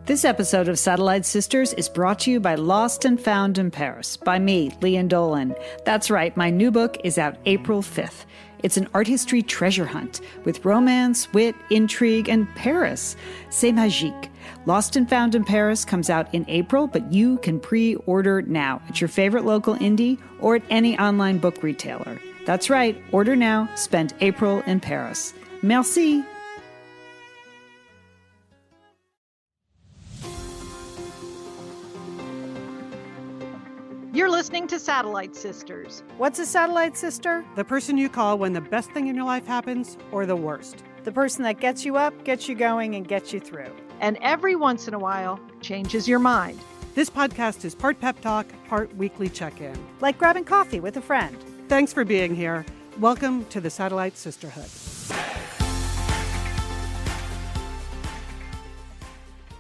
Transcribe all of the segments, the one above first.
This episode of Satellite Sisters is brought to you by Lost and Found in Paris, by me, Lian Dolan. That's right, my new book is out April 5th. It's an art history treasure hunt with romance, wit, intrigue, and Paris. C'est magique. Lost and Found in Paris comes out in April, but you can pre-order now at your favorite local indie or at any online book retailer. That's right, order now, spend April in Paris. Merci. You're listening to Satellite Sisters. What's a satellite sister? The person you call when the best thing in your life happens or the worst. The person that gets you up, gets you going, and gets you through. And every once in a while, changes your mind. This podcast is part pep talk, part weekly check-in. Like grabbing coffee with a friend. Thanks for being here. Welcome to the Satellite Sisterhood.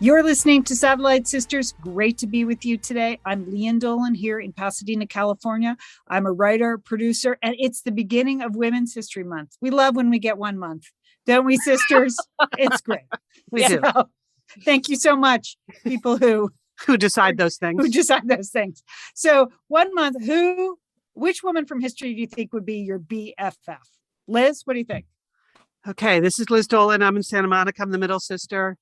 You're listening to Satellite Sisters. Great to be with you today. I'm Lian Dolan here in Pasadena, California. I'm a writer, producer, and it's the beginning of Women's History Month. We love when we get 1 month, don't we, sisters? It's great. We do. Thank you so much, people who decide those things. So 1 month, which woman from history do you think would be your BFF? Liz, what do you think? Okay, this is Liz Dolan. I'm in Santa Monica. I'm the middle sister.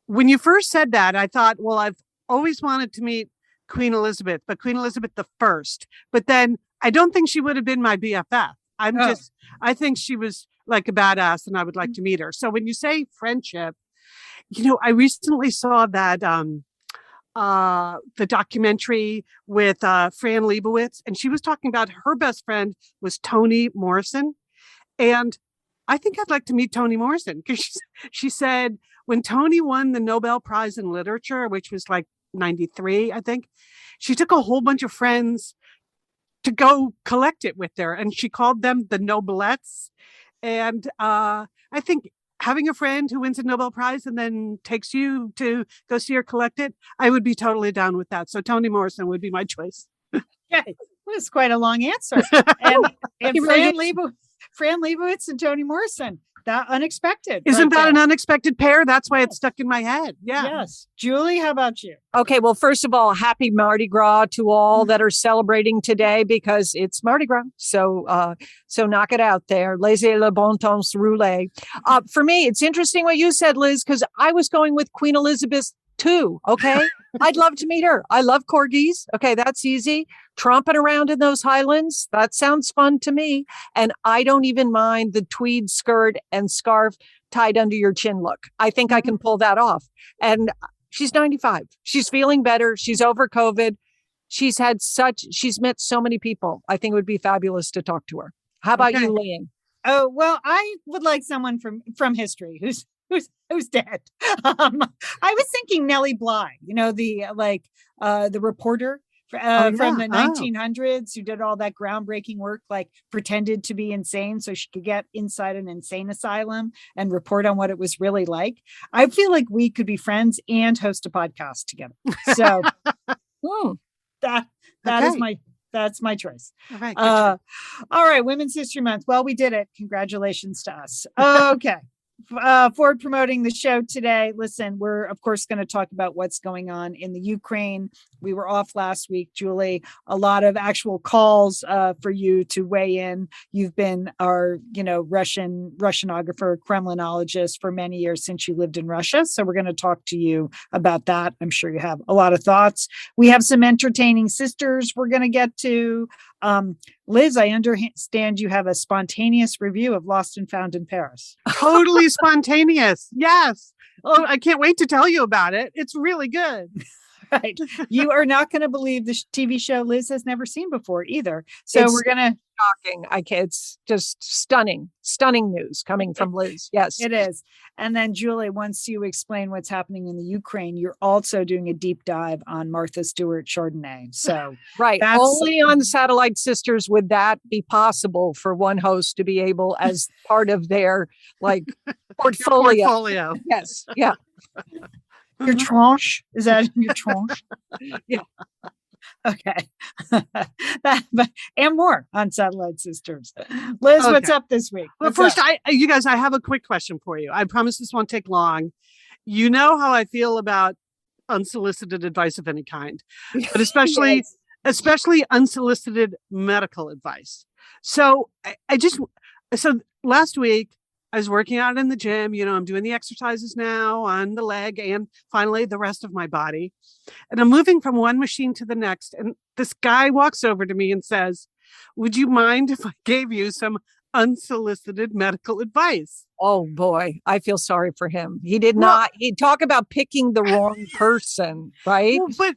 When you first said that, I thought, well, I've always wanted to meet Queen Elizabeth, but Queen Elizabeth the First. But then I don't think she would have been my BFF. I think she was like a badass and I would like to meet her. So when you say friendship, I recently saw that the documentary with Fran Lebowitz, and she was talking about her best friend was Toni Morrison. And I think I'd like to meet Toni Morrison because she said when Toni won the Nobel Prize in Literature, which was like 93, I think, she took a whole bunch of friends to go collect it with her. And she called them the Nobelettes. And I think having a friend who wins a Nobel Prize and then takes you to go see her collect it, I would be totally down with that. So Toni Morrison would be my choice. Yeah, it was quite a long answer. And Fran Lebowitz and Toni Morrison. That unexpected. Isn't that an unexpected pair? That's why it's stuck in my head. Yeah. Yes. Julie, how about you? Okay. Well, first of all, happy Mardi Gras to all that are celebrating today because it's Mardi Gras. So knock it out there. Laissez le bon temps rouler. For me, it's interesting what you said, Liz, because I was going with Queen Elizabeth too. Okay. I'd love to meet her. I love corgis. Okay. That's easy. Tromping around in those highlands. That sounds fun to me. And I don't even mind the tweed skirt and scarf tied under your chin look. I think I can pull that off. And she's 95. She's feeling better. She's over COVID. She's met so many people. I think it would be fabulous to talk to her. How about you, Lian? Oh, well, I would like someone from history who's dead. I was thinking Nellie Bly, the reporter from the 1900s who did all that groundbreaking work, like pretended to be insane so she could get inside an insane asylum and report on what it was really like. I feel like we could be friends and host a podcast together. So that's my choice. All right. Women's History Month. Well, we did it. Congratulations to us. Okay. For promoting the show today, listen, we're of course going to talk about what's going on in the Ukraine. We were off last week, Julie. A lot of actual calls for you to weigh in. You've been our, Russianographer, Kremlinologist for many years since you lived in Russia. So we're going to talk to you about that. I'm sure you have a lot of thoughts. We have some entertaining sisters we're going to get to. Liz, I understand you have a spontaneous review of Lost and Found in Paris. Totally spontaneous. Yes. Oh, I can't wait to tell you about it. It's really good. Right. You are not going to believe the TV show Liz has never seen before either. So we're going to... Shocking. It's just stunning news coming from Liz. Yes, it is. And then Julie, once you explain what's happening in the Ukraine, you're also doing a deep dive on Martha Stewart Chardonnay. So right. Only on Satellite Sisters would that be possible for one host to be able as part of their portfolio. Yes. Yeah. Your tranche? Is that your tranche? Yeah. Okay. And more on Satellite Sisters. Liz, okay. What's up this week? Well, first, I have a quick question for you. I promise this won't take long. You know how I feel about unsolicited advice of any kind, but especially Yes. especially unsolicited medical advice. So so last week I was working out in the gym. I'm doing the exercises now on the leg and finally the rest of my body. And I'm moving from one machine to the next. And this guy walks over to me and says, "Would you mind if I gave you some unsolicited medical advice?" Oh boy, I feel sorry for him. He did Well- not. He talk about picking the wrong person, right? Well, but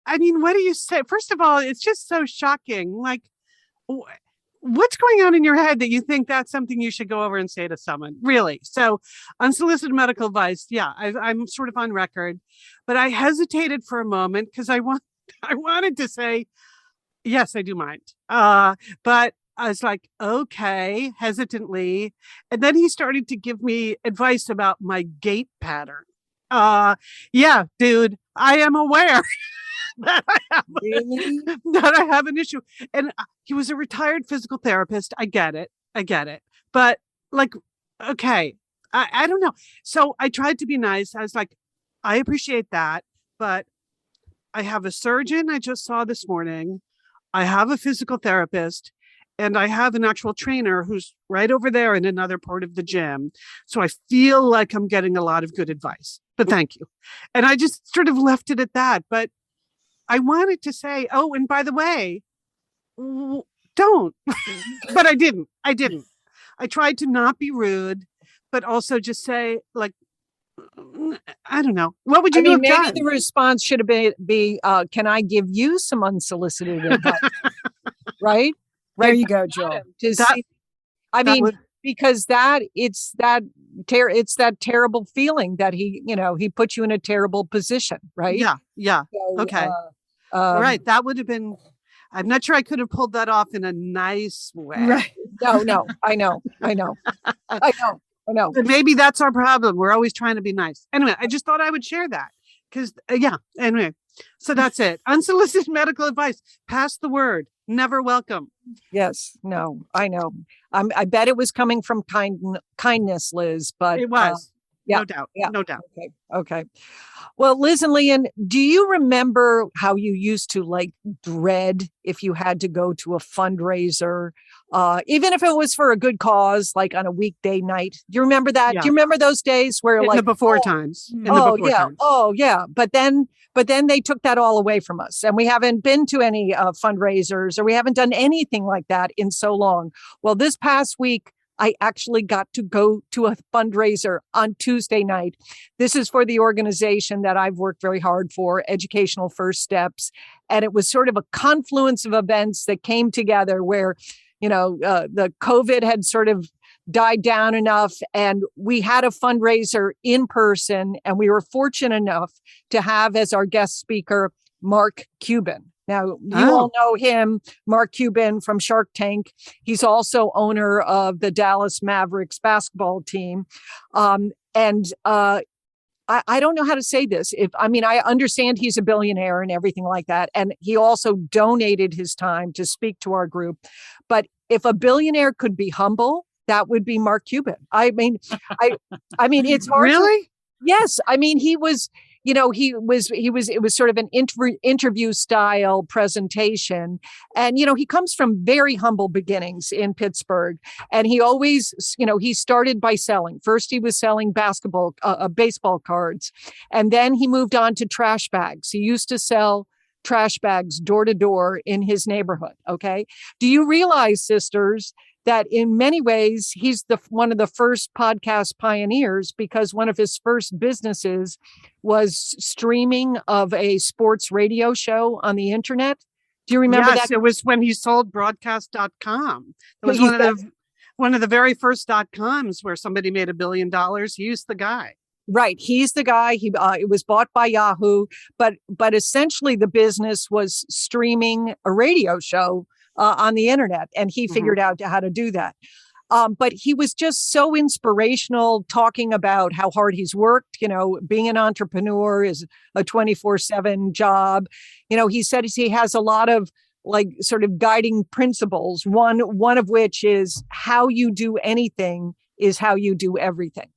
I mean, what do you say? First of all, it's just so shocking. Like, what's going on in your head that you think that's something you should go over and say to someone? Really? So, unsolicited medical advice. Yeah, I'm sort of on record, but I hesitated for a moment because I wanted to say, yes, I do mind. But I was like, okay, hesitantly. And then he started to give me advice about my gait pattern. Yeah, dude, I am aware that I have an issue. And he was a retired physical therapist. I get it. But like, okay, I don't know. So I tried to be nice. I was like, I appreciate that, but I have a surgeon I just saw this morning. I have a physical therapist. And I have an actual trainer who's right over there in another part of the gym. So I feel like I'm getting a lot of good advice, but thank you. And I just sort of left it at that. But I wanted to say, oh, and by the way, don't. But I didn't. I tried to not be rude, but also just say, like, I don't know. What would you have maybe done? the response should have been, can I give you some unsolicited advice? Right? There you go, Joel. Because it's that terrible feeling that he put you in a terrible position, right? Yeah. So, Okay. Right. That would have been, I'm not sure I could have pulled that off in a nice way. Right. No, I know. But maybe that's our problem. We're always trying to be nice. Anyway, I just thought I would share that because, anyway, so that's it. Unsolicited medical advice. Pass the word. Never welcome. Yes. No, I know. I bet it was coming from kindness, Liz, but It was. yeah, No doubt. yeah. No doubt. Okay. Well, Liz and Lian, do you remember how you used to dread if you had to go to a fundraiser, even if it was for a good cause, like on a weekday night? Do you remember that? Yeah. Do you remember those days where In the before times. Times. Oh, yeah. But then they took that all away from us, and we haven't been to any fundraisers, or we haven't done anything like that in so long. Well, this past week, I actually got to go to a fundraiser on Tuesday night. This is for the organization that I've worked very hard for, Educational First Steps. And it was sort of a confluence of events that came together where, the COVID had sort of died down enough, and we had a fundraiser in person, and we were fortunate enough to have as our guest speaker, Mark Cuban. Now, you all know him, Mark Cuban from Shark Tank. He's also owner of the Dallas Mavericks basketball team. I don't know how to say this. I understand he's a billionaire and everything like that. And he also donated his time to speak to our group. But if a billionaire could be humble, that would be Mark Cuban. It's hard. Really? Yes. He was, it was sort of an interview style presentation. And, he comes from very humble beginnings in Pittsburgh. And he always, he started by selling. First, he was selling baseball cards. And then he moved on to trash bags. He used to sell trash bags door to door in his neighborhood. Okay. Do you realize, sisters, that in many ways, he's one of the first podcast pioneers, because one of his first businesses was streaming of a sports radio show on the internet. Do you remember that? Yes, it was when he sold broadcast.com. It was one of the very first .coms where somebody made $1 billion. He's the guy. Right. He's the guy. It was bought by Yahoo, but essentially the business was streaming a radio show on the internet, and he figured out how to do that. But he was just so inspirational, talking about how hard he's worked. Being an entrepreneur is a 24/7 job. He said he has a lot of sort of guiding principles. One of which is how you do anything is how you do everything,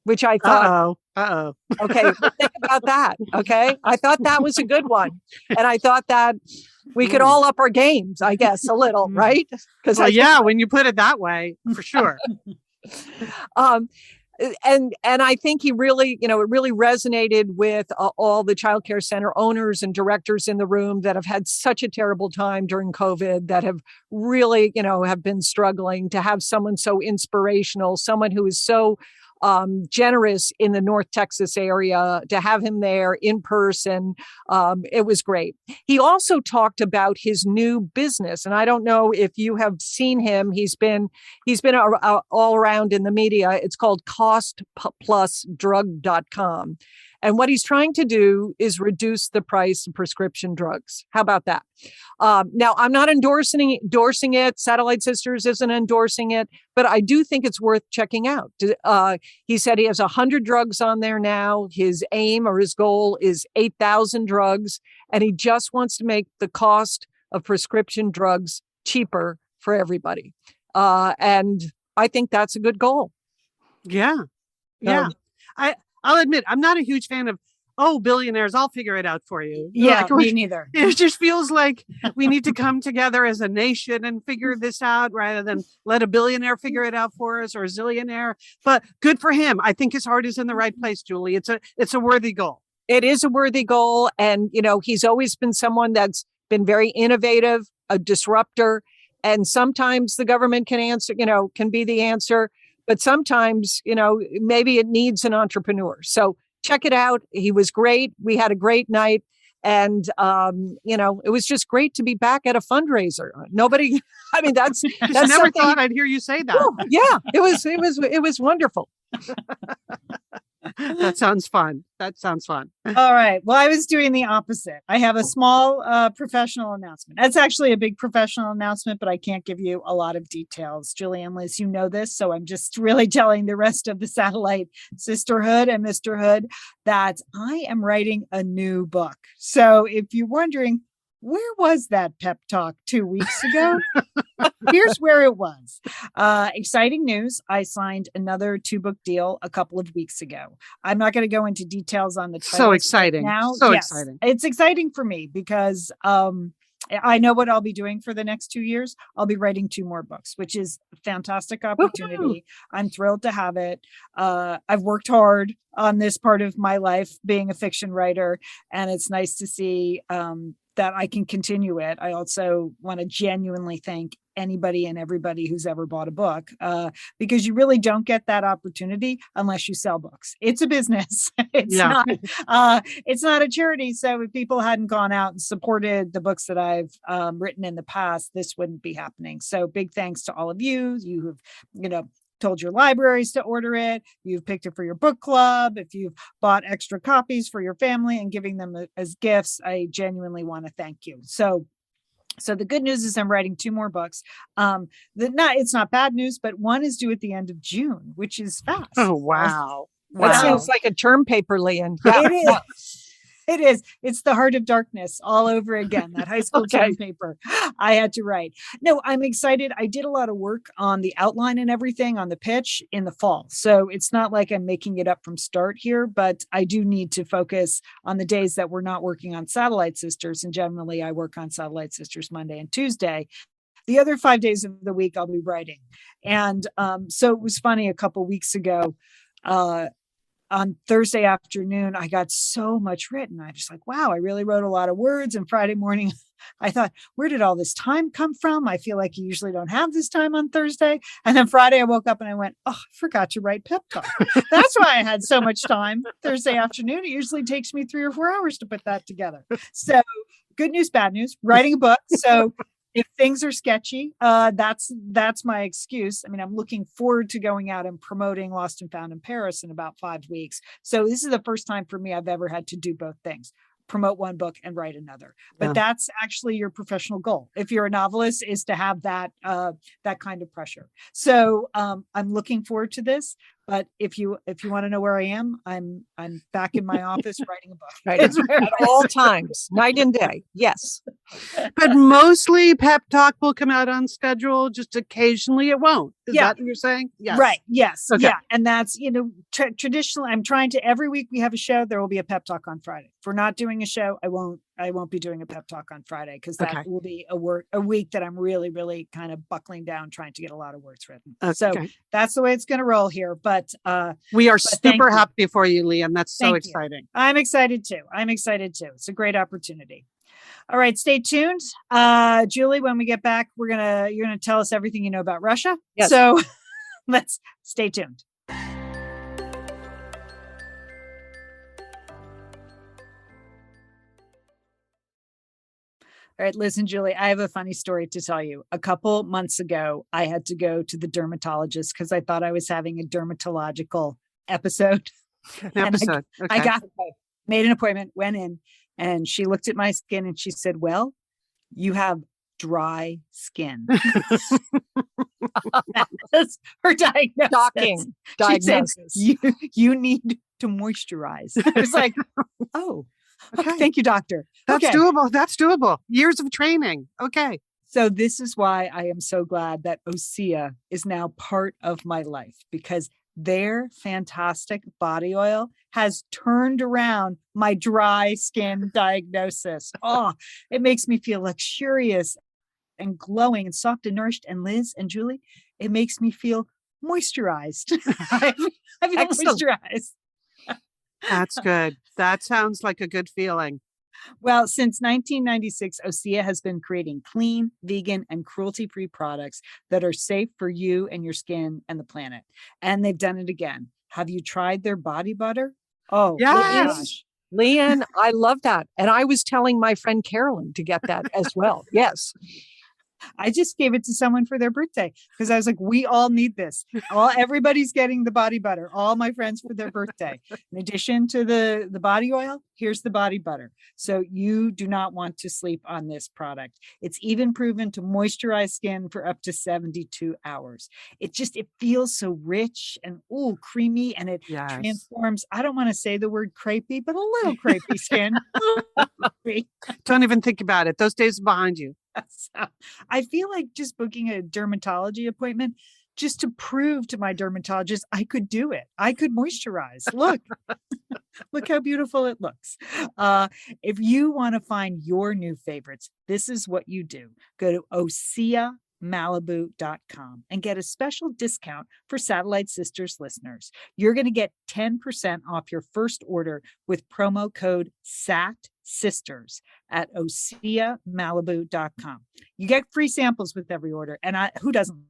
which I thought Uh-oh. Okay, think about that. Okay, I thought that was a good one, and I thought that we could all up our games, I guess, a little, right? Because when you put it that way, for sure. And I think he really, it really resonated with all the childcare center owners and directors in the room that have had such a terrible time during COVID, that have really, have been struggling to have someone so inspirational, someone who is so generous in the North Texas area, to have him there in person. It was great. He also talked about his new business, and I don't know if you have seen him. He's been all around in the media. It's called costplusdrug.com. And what he's trying to do is reduce the price of prescription drugs. How about that? Now, I'm not endorsing it. Satellite Sisters isn't endorsing it, but I do think it's worth checking out. He said he has 100 drugs on there now. His aim or his goal is 8,000 drugs, and he just wants to make the cost of prescription drugs cheaper for everybody. And I think that's a good goal. Yeah. Yeah. I'll admit, I'm not a huge fan of, billionaires, I'll figure it out for you. Yeah, me neither. It just feels like we need to come together as a nation and figure this out rather than let a billionaire figure it out for us, or a zillionaire. But good for him. I think his heart is in the right place, Julie. It's a worthy goal. It is a worthy goal. And, he's always been someone that's been very innovative, a disruptor. And sometimes the government can be the answer. But sometimes, maybe it needs an entrepreneur. So check it out. He was great. We had a great night. And, it was just great to be back at a fundraiser. That's never thought I'd hear you say that. Oh, yeah, it was wonderful. That sounds fun. All right. Well, I was doing the opposite. I have a small professional announcement. That's actually a big professional announcement, but I can't give you a lot of details. Julie and Liz, you know this, so I'm just really telling the rest of the Satellite Sisterhood and Mr. Hood that I am writing a new book. So if you're wondering, where was that pep talk 2 weeks ago? Here's where it was. Exciting news. I signed another 2-book deal a couple of weeks ago. I'm not going to go into details on the title. So exciting. Now. So exciting. It's exciting for me because I know what I'll be doing for the next 2 years. I'll be writing 2 more books, which is a fantastic opportunity. Woo-hoo. I'm thrilled to have it. I've worked hard on this part of my life, being a fiction writer, and it's nice to see that I can continue it. I also want to genuinely thank anybody and everybody who's ever bought a book, because you really don't get that opportunity unless you sell books. It's a business. It's not a charity. So if people hadn't gone out and supported the books that I've written in the past, this wouldn't be happening. So big thanks to all of you. You have, told your libraries to order it. You've picked it for your book club. If you've bought extra copies for your family and giving them as gifts, I genuinely want to thank you. So the good news is I'm writing 2 more books. It's not bad news, but one is due at the end of June, which is fast. Oh, wow. That sounds like a term paper, Lian. Yeah. It is. It is. It's The Heart of Darkness all over again, that high school term paper I had to write. No, I'm excited. I did a lot of work on the outline and everything on the pitch in the fall. So it's not like I'm making it up from start here, but I do need to focus on the days that we're not working on Satellite Sisters. And generally I work on Satellite Sisters Monday and Tuesday. The other 5 days of the week I'll be writing. And so it was funny, a couple weeks ago, on Thursday afternoon, I got so much written. I just like, wow, I really wrote a lot of words. And Friday morning, I thought, where did all this time come from? I feel like you usually don't have this time on Thursday. And then Friday, I woke up and I went, I forgot to write pep talk. That's why I had so much time Thursday afternoon. It usually takes me 3 or 4 hours to put that together. So good news, bad news, writing a book. So if things are sketchy, that's my excuse. I mean, I'm looking forward to going out and promoting Lost and Found in Paris in about 5 weeks. So this is the first time for me I've ever had to do both things, promote one book and write another. But that's actually your professional goal. If you're a novelist, is to have that kind of pressure. So I'm looking forward to this. But if you want to know where I am, I'm back in my office writing a book. Right. At all times, night and day. Yes. But mostly pep talk will come out on schedule. Just occasionally it won't. Is that what you're saying? Yes. Right. Yes. Okay. Yeah. And that's, traditionally I'm trying to, every week we have a show, there will be a pep talk on Friday. If we're not doing a show, I won't be doing a pep talk on Friday because that will be a week that I'm really, really kind of buckling down, trying to get a lot of words written. Okay. So that's the way it's going to roll here. But we are super happy for you, Lian. That's so exciting. I'm excited too. It's a great opportunity. All right, stay tuned. Julie, when we get back, you're gonna tell us everything you know about Russia. Yes. So let's stay tuned. All right, Liz and Julie, I have a funny story to tell you. A couple months ago, I had to go to the dermatologist because I thought I was having a dermatological episode. I made an appointment, went in, and she looked at my skin and she said, "Well, you have dry skin." That's her diagnosis. Shocking diagnosis. She said, you need to moisturize. I was like, oh, okay. Thank you, doctor. That's doable. That's doable. Years of training. Okay. So this is why I am so glad that Ocea is now part of my life, because their fantastic body oil has turned around my dry skin diagnosis. Oh, it makes me feel luxurious and glowing and soft and nourished. And Liz and Julie, it makes me feel moisturized. I feel moisturized. That's good. That sounds like a good feeling. Well, since 1996, Ocea has been creating clean, vegan, and cruelty-free products that are safe for you and your skin and the planet. And they've done it again. Have you tried their body butter? Oh, yes. Lian, I love that. And I was telling my friend Carolyn to get that as well. Yes. I just gave it to someone for their birthday because I was like, we all need this. Everybody's getting the body butter, all my friends for their birthday. In addition to the body oil, here's the body butter. So you do not want to sleep on this product. It's even proven to moisturize skin for up to 72 hours. It feels so rich and creamy, and it transforms. I don't want to say the word crepey, but a little crepey skin. Don't even think about it. Those days are behind you. So I feel like just booking a dermatology appointment just to prove to my dermatologist I could do it. I could moisturize. Look, look how beautiful it looks. If you want to find your new favorites, this is what you do. Go to OceaMalibu.com and get a special discount for Satellite Sisters listeners. You're going to get 10% off your first order with promo code SATSisters at OceaMalibu.com. You get free samples with every order. And who doesn't love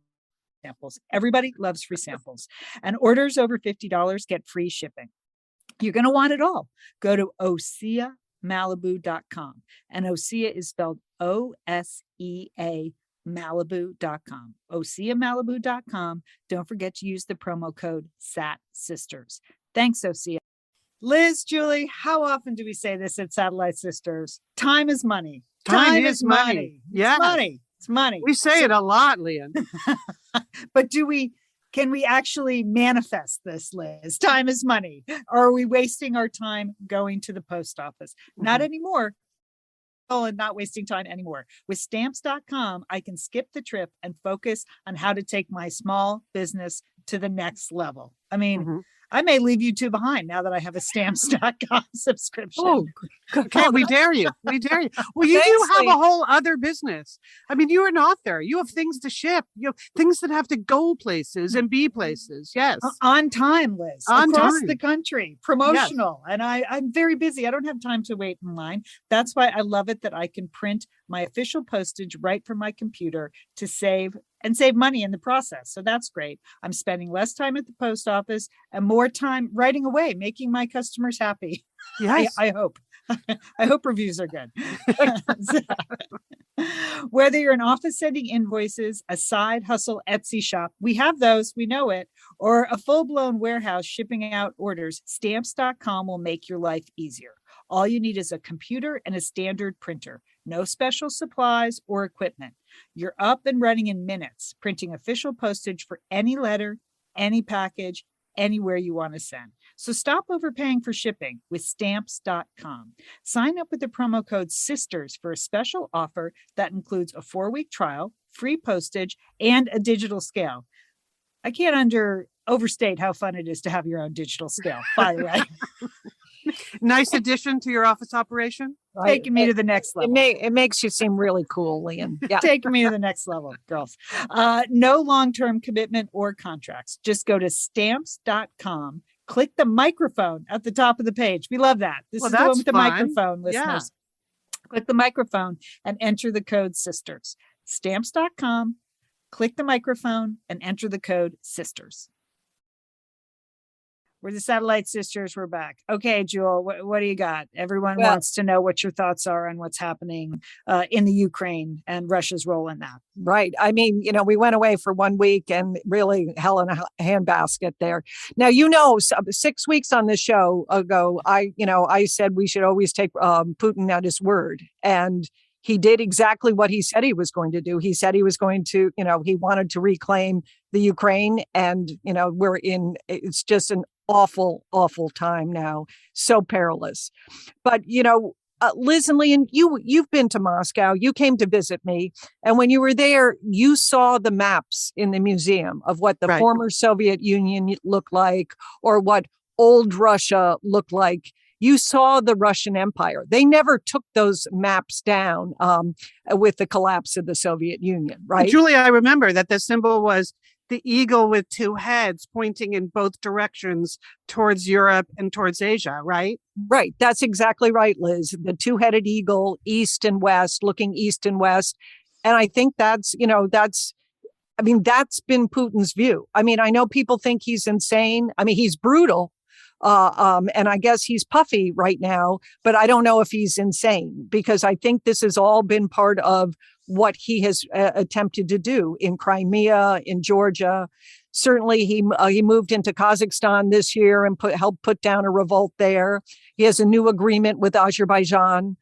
samples? Everybody loves free samples. And orders over $50 get free shipping. You're going to want it all. Go to OceaMalibu.com. And Ocea is spelled OSEA Malibu.com. OceaMalibu.com. Don't forget to use the promo code SATSisters. Thanks, Ocea. Liz, Julie, how often do we say this at Satellite Sisters? Time is money. Time is money. Yeah. It's money. We say it a lot, Lian. But can we actually manifest this, Liz? Time is money. Or are we wasting our time going to the post office? Mm-hmm. Not anymore. And not wasting time anymore. With stamps.com, I can skip the trip and focus on how to take my small business to the next level. I mean, I may leave you two behind now that I have a stamps.com subscription. Oh, okay. We dare you. We dare you. Well, you do have a whole other business. I mean, you're an author. You have things to ship. You have things that have to go places and be places. Yes. On time, Liz. Across the country. Promotional. Yes. And I'm very busy. I don't have time to wait in line. That's why I love it that I can print my official postage right from my computer to save money in the process. So that's great. I'm spending less time at the post office and more time writing away, making my customers happy. Yes. I hope. I hope reviews are good. Whether you're an office sending invoices, a side hustle Etsy shop, we have those, we know it, or a full-blown warehouse shipping out orders, stamps.com will make your life easier. All you need is a computer and a standard printer. No special supplies or equipment. You're up and running in minutes, printing official postage for any letter, any package, anywhere you want to send. So stop overpaying for shipping with stamps.com. Sign up with the promo code SISTERS for a special offer that includes a 4-week trial, free postage, and a digital scale. I can't overstate how fun it is to have your own digital scale, by the way. Nice addition to your office operation. Taking me to the next level. It makes you seem really cool, Lian. Yeah. Taking me to the next level, girls. No long-term commitment or contracts. Just go to stamps.com. Click the microphone at the top of the page. We love that. This is the one with the microphone, listeners. Yeah. Click the microphone and enter the code SISTERS. Stamps.com. Click the microphone and enter the code SISTERS. We're the Satellite Sisters. We're back. Okay, Jewel, what do you got? Everyone wants to know what your thoughts are on what's happening in the Ukraine and Russia's role in that. Right. I mean, we went away for 1 week and really hell in a handbasket there. Now, 6 weeks on this show ago, I said we should always take Putin at his word. And he did exactly what he said he was going to do. He said he was going to, he wanted to reclaim the Ukraine. And, it's just an awful, awful time now. So perilous. But, Liz and Lian, you've been to Moscow. You came to visit me. And when you were there, you saw the maps in the museum of what the former Soviet Union looked like or what old Russia looked like. You saw the Russian Empire. They never took those maps down with the collapse of the Soviet Union, right? Julia, I remember that the symbol was the eagle with 2 heads pointing in both directions towards Europe and towards Asia, right? Right. That's exactly right, Liz. The 2-headed eagle, east and west, looking east and west. And I think that's been Putin's view. I mean, I know people think he's insane. I mean, he's brutal. And I guess he's puffy right now, but I don't know if he's insane because I think this has all been part of what he has attempted to do in Crimea, in Georgia. Certainly, he moved into Kazakhstan this year and helped put down a revolt there. He has a new agreement with Azerbaijan.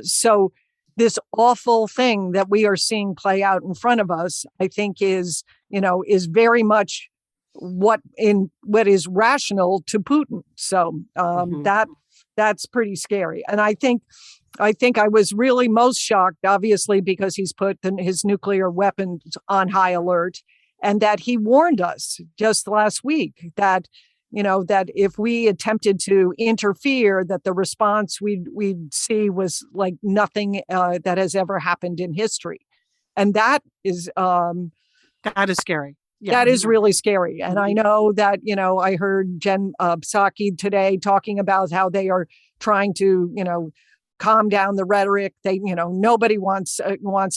So this awful thing that we are seeing play out in front of us, I think is very much what is rational to Putin. So that's pretty scary. And I think I was really most shocked, obviously, because he's put his nuclear weapons on high alert, and that he warned us just last week that if we attempted to interfere, that the response we'd see was like nothing that has ever happened in history, and that is scary. Yeah. That is really scary. And I know that, I heard Jen Psaki today talking about how they are trying to, calm down the rhetoric. They, nobody wants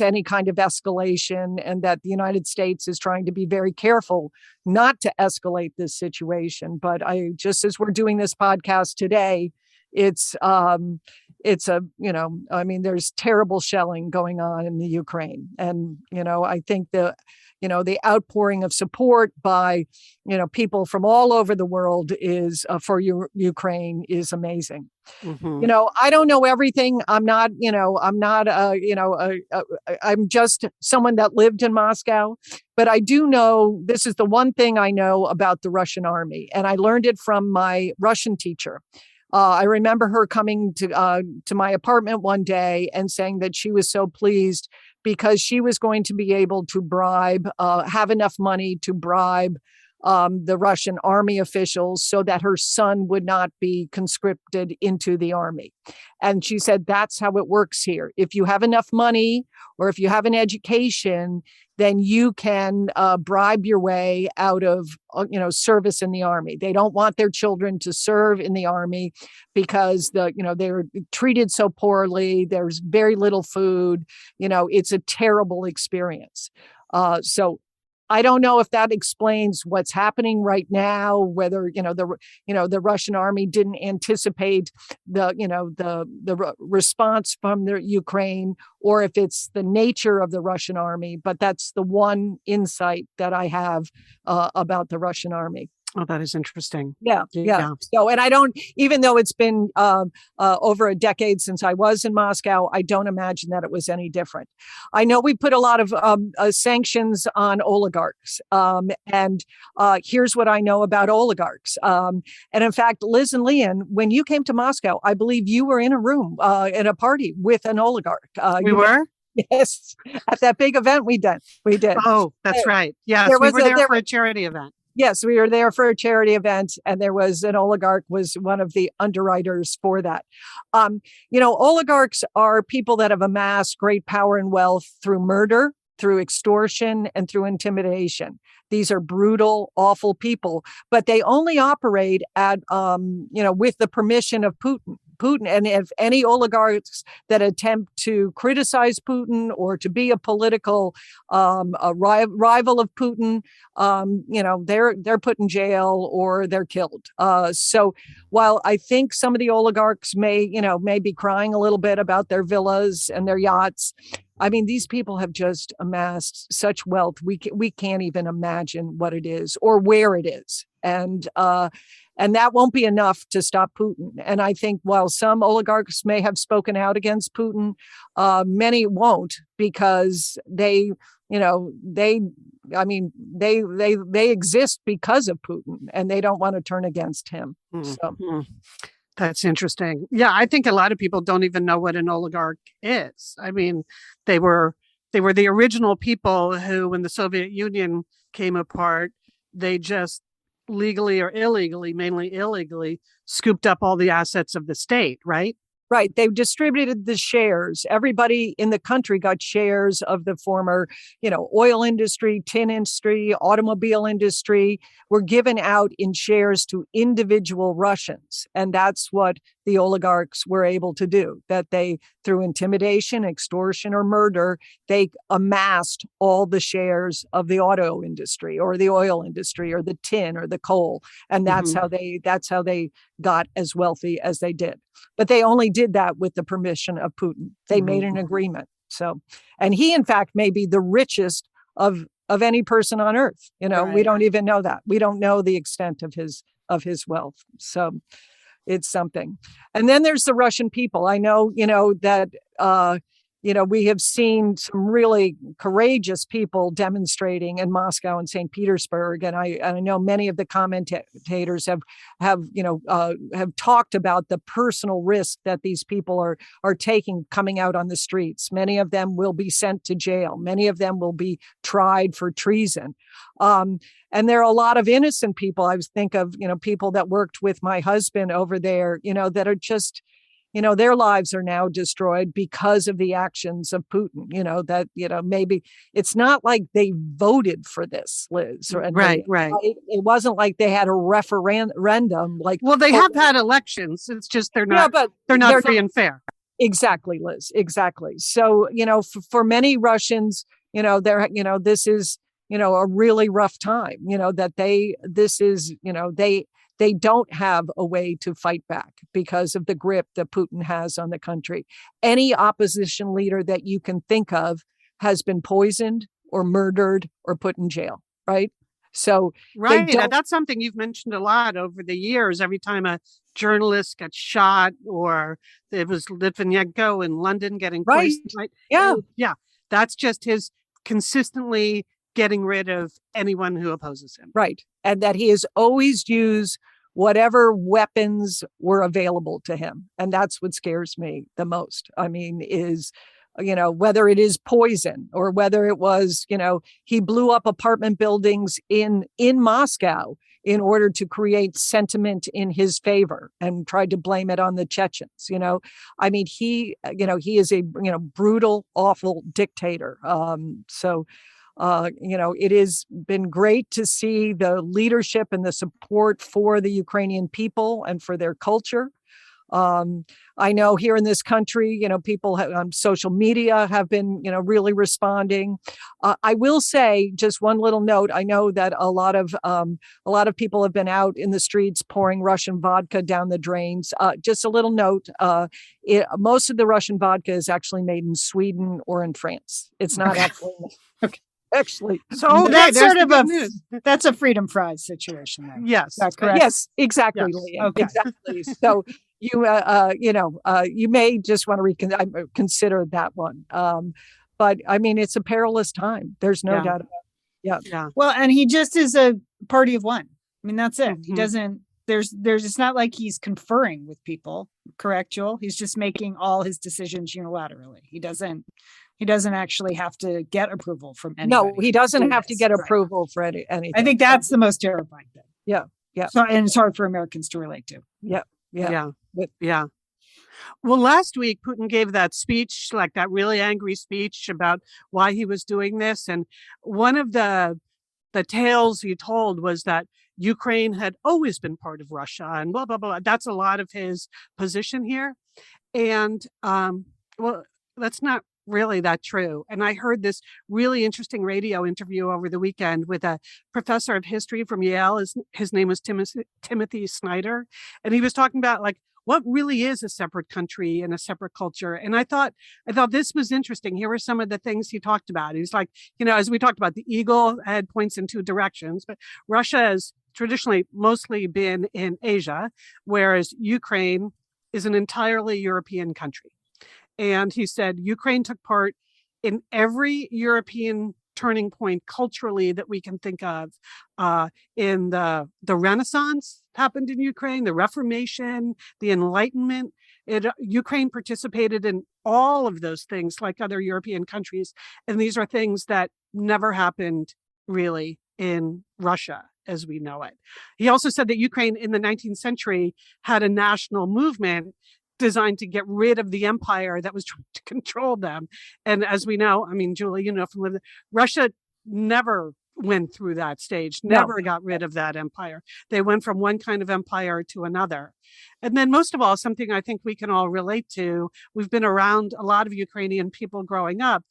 any kind of escalation, and that the United States is trying to be very careful not to escalate this situation. But just as we're doing this podcast today, there's terrible shelling going on in the Ukraine. And, I think the outpouring of support by, people from all over the world is for Ukraine is amazing. Mm-hmm. I don't know everything. I'm just someone that lived in Moscow, but I do know this is the one thing I know about the Russian army. And I learned it from my Russian teacher. I remember her coming to my apartment one day and saying that she was so pleased because she was going to be able to have enough money to bribe the Russian army officials so that her son would not be conscripted into the army. And she said, that's how it works here. If you have enough money or if you have an education, then you can bribe your way out of, service in the army. They don't want their children to serve in the army because they're treated so poorly. There's very little food. It's a terrible experience. So I don't know if that explains what's happening right now, whether, the Russian army didn't anticipate the response from the Ukraine, or if it's the nature of the Russian army. But that's the one insight that I have about the Russian army. Oh, that is interesting. Yeah. So, and I don't, even though it's been over a decade since I was in Moscow, I don't imagine that it was any different. I know we put a lot of sanctions on oligarchs. And here's what I know about oligarchs. And in fact, Liz and Lian, when you came to Moscow, I believe you were in a room at a party with an oligarch. We were? Yes, at that big event we did. Oh, that's right. Yes, we were there for a charity event. Yes, we were there for a charity event, and there was an oligarch was one of the underwriters for that. Oligarchs are people that have amassed great power and wealth through murder, through extortion, and through intimidation. These are brutal, awful people, but they only operate at, with the permission of Putin. And if any oligarchs that attempt to criticize Putin or to be a political rival of Putin, they're put in jail or they're killed. So while I think some of the oligarchs may be crying a little bit about their villas and their yachts, I mean, these people have just amassed such wealth. We can't even imagine what it is or where it is. And that won't be enough to stop Putin. And I think while some oligarchs may have spoken out against Putin, many won't, because they exist because of Putin, and they don't want to turn against him. Mm-hmm. So. That's interesting. Yeah, I think a lot of people don't even know what an oligarch is. I mean, they were the original people who, when the Soviet Union came apart, they just legally or illegally, mainly illegally, scooped up all the assets of the state, right? Right. They distributed the shares. Everybody in the country got shares of the former, oil industry, tin industry, automobile industry, were given out in shares to individual Russians. And that's what the oligarchs were able to do, that they, through intimidation, extortion, or murder, they amassed all the shares of the auto industry or the oil industry or the tin or the coal. And that's how they got as wealthy as they did. But they only did that with the permission of Putin. They made an agreement. So, and he, in fact, may be the richest of any person on earth. Right. We don't even know that. We don't know the extent of his wealth. So it's something. And then there's the Russian people. I know, that, we have seen some really courageous people demonstrating in Moscow and St. Petersburg. And I know many of the commentators have talked about the personal risk that these people are taking coming out on the streets. Many of them will be sent to jail. Many of them will be tried for treason. And there are a lot of innocent people. I think of, people that worked with my husband over there, that are just, their lives are now destroyed because of the actions of Putin, maybe it's not like they voted for this, Liz. Right. It wasn't like they had a referendum. They have had elections. It's just they're not free and fair. Exactly, Liz. Exactly. So, for many Russians, this is, a really rough time, they don't have a way to fight back because of the grip that Putin has on the country. Any opposition leader that you can think of has been poisoned or murdered or put in jail, right? So that's something you've mentioned a lot over the years. Every time a journalist got shot, or it was Litvinenko in London getting poisoned, right? Yeah. That's just his consistently getting rid of anyone who opposes him. Right. And that he has always used whatever weapons were available to him. And that's what scares me the most. I mean, is, whether it is poison or whether it was, he blew up apartment buildings in Moscow in order to create sentiment in his favor and tried to blame it on the Chechens. I mean, he is a, brutal, awful dictator. It has been great to see the leadership and the support for the Ukrainian people and for their culture. I know here in this country, people on social media have been, really responding. I will say just one little note. I know that a lot of people have been out in the streets pouring Russian vodka down the drains. Just a little note. Most of the Russian vodka is actually made in Sweden or in France. It's not actually. Okay. actually. So okay, that's there's sort the of good news. that's a freedom fries situation then. Yes. Is that correct? Yes, exactly, Yes. Lian. Okay. Exactly. So you may just want to consider that one. But I mean, it's a perilous time. There's no doubt about it. Yeah. Well, and he just is a party of one. I mean, that's it. He Mhm. doesn't, there's, it's not like he's conferring with people, correct, Joel? He's just making all his decisions unilaterally. He doesn't actually have to get approval from anybody. No, he doesn't have to get Right. approval for anything. I think that's the most terrifying thing. Yeah. Yeah. So, and it's hard for Americans to relate to. Yeah. Yeah. Well, last week, Putin gave that speech, like that really angry speech about why he was doing this. And one of the tales he told was that Ukraine had always been part of Russia and blah, blah, blah. That's a lot of his position here. And, well, that's not really that true. And I heard this really interesting radio interview over the weekend with a professor of history from Yale. His name was Timothy Snyder. And he was talking about like, what really is a separate country and a separate culture? And I thought this was interesting. Here were some of the things he talked about. He's like, as we talked about, the eagle head points in two directions, but Russia has traditionally mostly been in Asia, whereas Ukraine is an entirely European country. And he said Ukraine took part in every European turning point culturally that we can think of. In the Renaissance happened in Ukraine, the Reformation, the Enlightenment. Ukraine participated in all of those things like other European countries. And these are things that never happened really in Russia as we know it. He also said that Ukraine in the 19th century had a national movement designed to get rid of the empire that was trying to control them. And as we know, I mean, Julie, from Russia never went through that stage, never got rid of that empire. They went from one kind of empire to another. And then most of all, something I think we can all relate to, we've been around a lot of Ukrainian people growing up.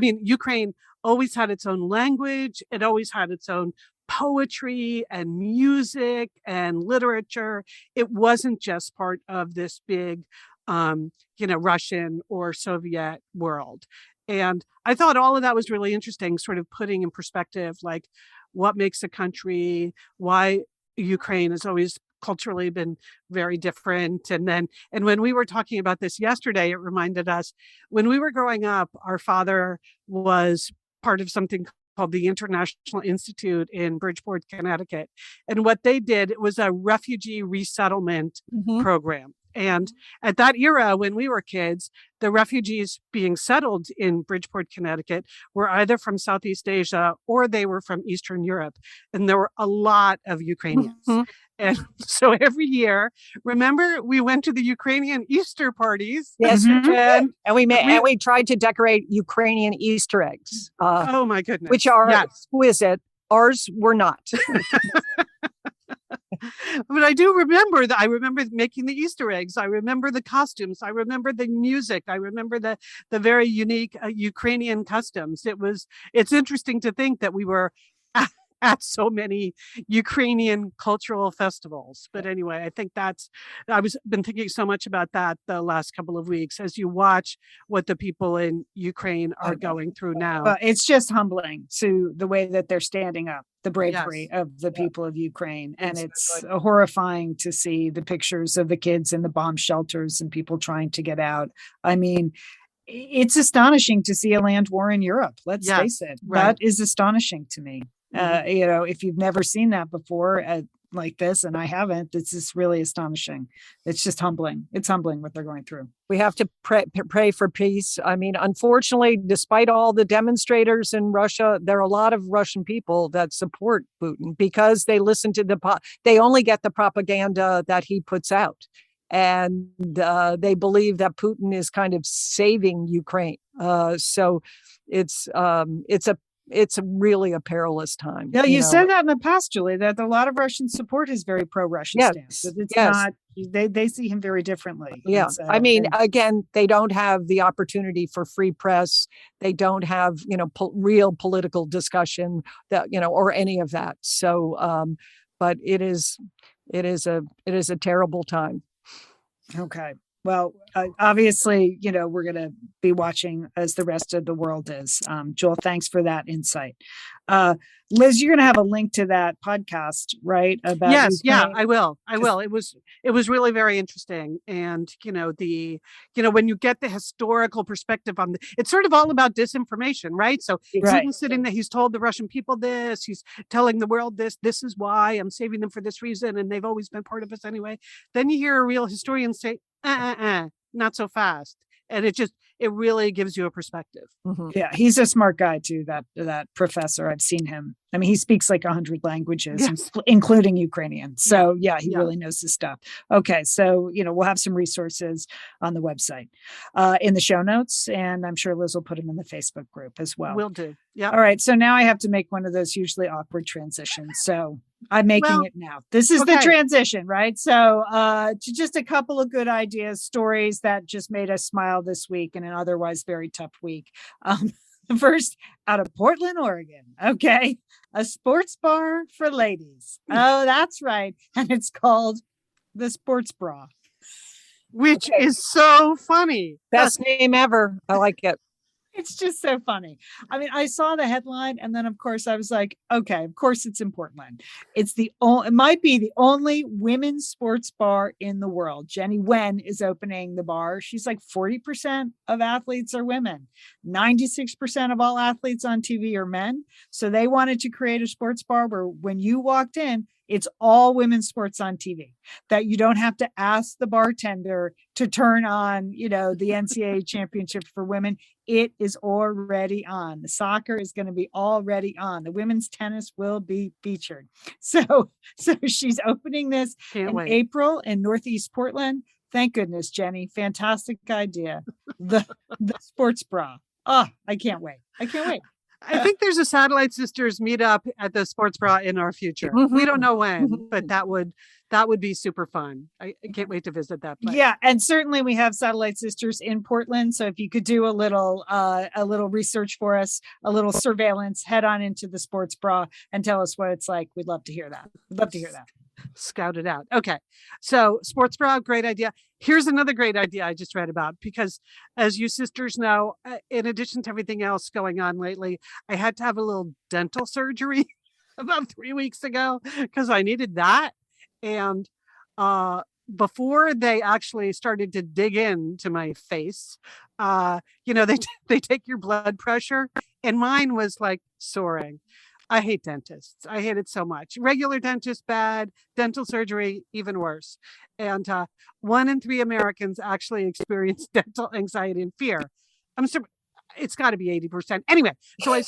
Ukraine always had its own language. It always had its own poetry and music and literature. It wasn't just part of this big, Russian or Soviet world. And I thought all of that was really interesting, sort of putting in perspective, like what makes a country, why Ukraine has always culturally been very different. And when we were talking about this yesterday, it reminded us when we were growing up, our father was part of something called the International Institute in Bridgeport, Connecticut. And what they did, it was a refugee resettlement program. And at that era, when we were kids, the refugees being settled in Bridgeport, Connecticut, were either from Southeast Asia or they were from Eastern Europe. And there were a lot of Ukrainians. And so every year, remember, we went to the Ukrainian Easter parties. Yes, Mhm. and we tried to decorate Ukrainian Easter eggs. Oh my goodness! Which are exquisite. Ours were not. But I do remember that. I remember making the Easter eggs. I remember the costumes. I remember the music. I remember the very unique Ukrainian customs. It's interesting to think that we were at so many Ukrainian cultural festivals. But anyway, I think been thinking so much about that the last couple of weeks as you watch what the people in Ukraine are going through now. It's just humbling to the way that they're standing up, the bravery of the people of Ukraine. And it's horrifying to see the pictures of the kids in the bomb shelters and people trying to get out. I mean, it's astonishing to see a land war in Europe. Let's face it. Right. That is astonishing to me. If you've never seen that before like this, and I haven't, this is really astonishing. It's just humbling. It's humbling what they're going through. We have to pray for peace. I mean, unfortunately, despite all the demonstrators in Russia, there are a lot of Russian people that support Putin because they listen to they only get the propaganda that he puts out. And they believe that Putin is kind of saving Ukraine. So it's really a perilous time. Yeah, you said that in the past, Julie, that a lot of Russians support his very pro-Russian stance. It's not, they see him very differently. Yeah. I mean, again, they don't have the opportunity for free press. They don't have, real political discussion that, or any of that. So, but it is a terrible time. Okay. Well, obviously, we're going to be watching as the rest of the world is. Joel, thanks for that insight. Liz, you're going to have a link to that podcast, right? About yes, Ukraine. yeah, I will. It was really very interesting, and when you get the historical perspective on it's sort of all about disinformation, right? So Putin's sitting there, he's told the Russian people this, he's telling the world this is why I'm saving them for this reason, and they've always been part of us anyway. Then you hear a real historian say, not so fast. And it really gives you a perspective. Mm-hmm. Yeah, he's a smart guy too, that professor. I've seen him. I mean, he speaks like 100 languages, yes, including Ukrainian. So yeah, he really knows his stuff. Okay, so we'll have some resources on the website, in the show notes, and I'm sure Liz will put them in the Facebook group as well. Will do. Yeah. All right. So now I have to make one of those hugely awkward transitions. So I'm making it now. This is the transition, right? So to just a couple of good ideas, stories that just made us smile this week in an otherwise very tough week. First, out of Portland, Oregon. Okay. A sports bar for ladies. Oh, that's right. And it's called the Sports Bra. Which is so funny. Best name ever. I like it. It's just so funny. I mean, I saw the headline, and then of course I was like, okay, of course it's in Portland. It might be the only women's sports bar in the world. Jenny Wen is opening the bar. She's like 40% of athletes are women. 96% of all athletes on TV are men. So they wanted to create a sports bar where when you walked in, it's all women's sports on TV, that you don't have to ask the bartender to turn on, the NCAA championship for women. It is already on. The soccer is going to be already on. The women's tennis will be featured. So she's opening this in April in Northeast Portland. Thank goodness, Jenny. Fantastic idea. The sports bra. Oh, I can't wait. I think there's a Satellite Sisters meetup at the Sports Bra in our future. Mm-hmm. We don't know when, but that would be super fun. I can't wait to visit that place. Yeah, and certainly we have Satellite Sisters in Portland. So if you could do a little research for us, a little surveillance, head on into the Sports Bra and tell us what it's like. We'd love to hear that. Scout it out. Okay. So Sports Bra, great idea. Here's another great idea I just read about, because as you sisters know, in addition to everything else going on lately, I had to have a little dental surgery about 3 weeks ago because I needed that. And before they actually started to dig into my face, they take your blood pressure, and mine was like soaring. I hate dentists. I hate it so much. Regular dentist, bad. Dental surgery, even worse. And 1 in 3 Americans actually experience dental anxiety and fear. It's got to be 80%. Anyway, so I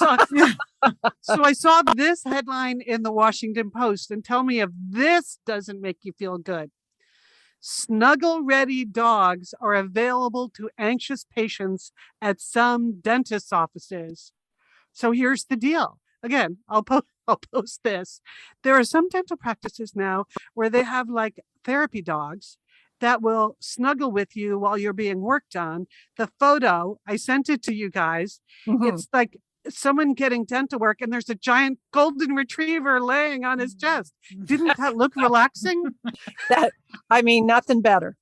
saw this headline in the Washington Post, and tell me if this doesn't make you feel good. Snuggle-ready dogs are available to anxious patients at some dentist offices. So here's the deal. Again, I'll post this. There are some dental practices now where they have like therapy dogs that will snuggle with you while you're being worked on. The photo, I sent it to you guys. Mm-hmm. It's like someone getting dental work, and there's a giant golden retriever laying on his chest. Didn't that look relaxing? Nothing better.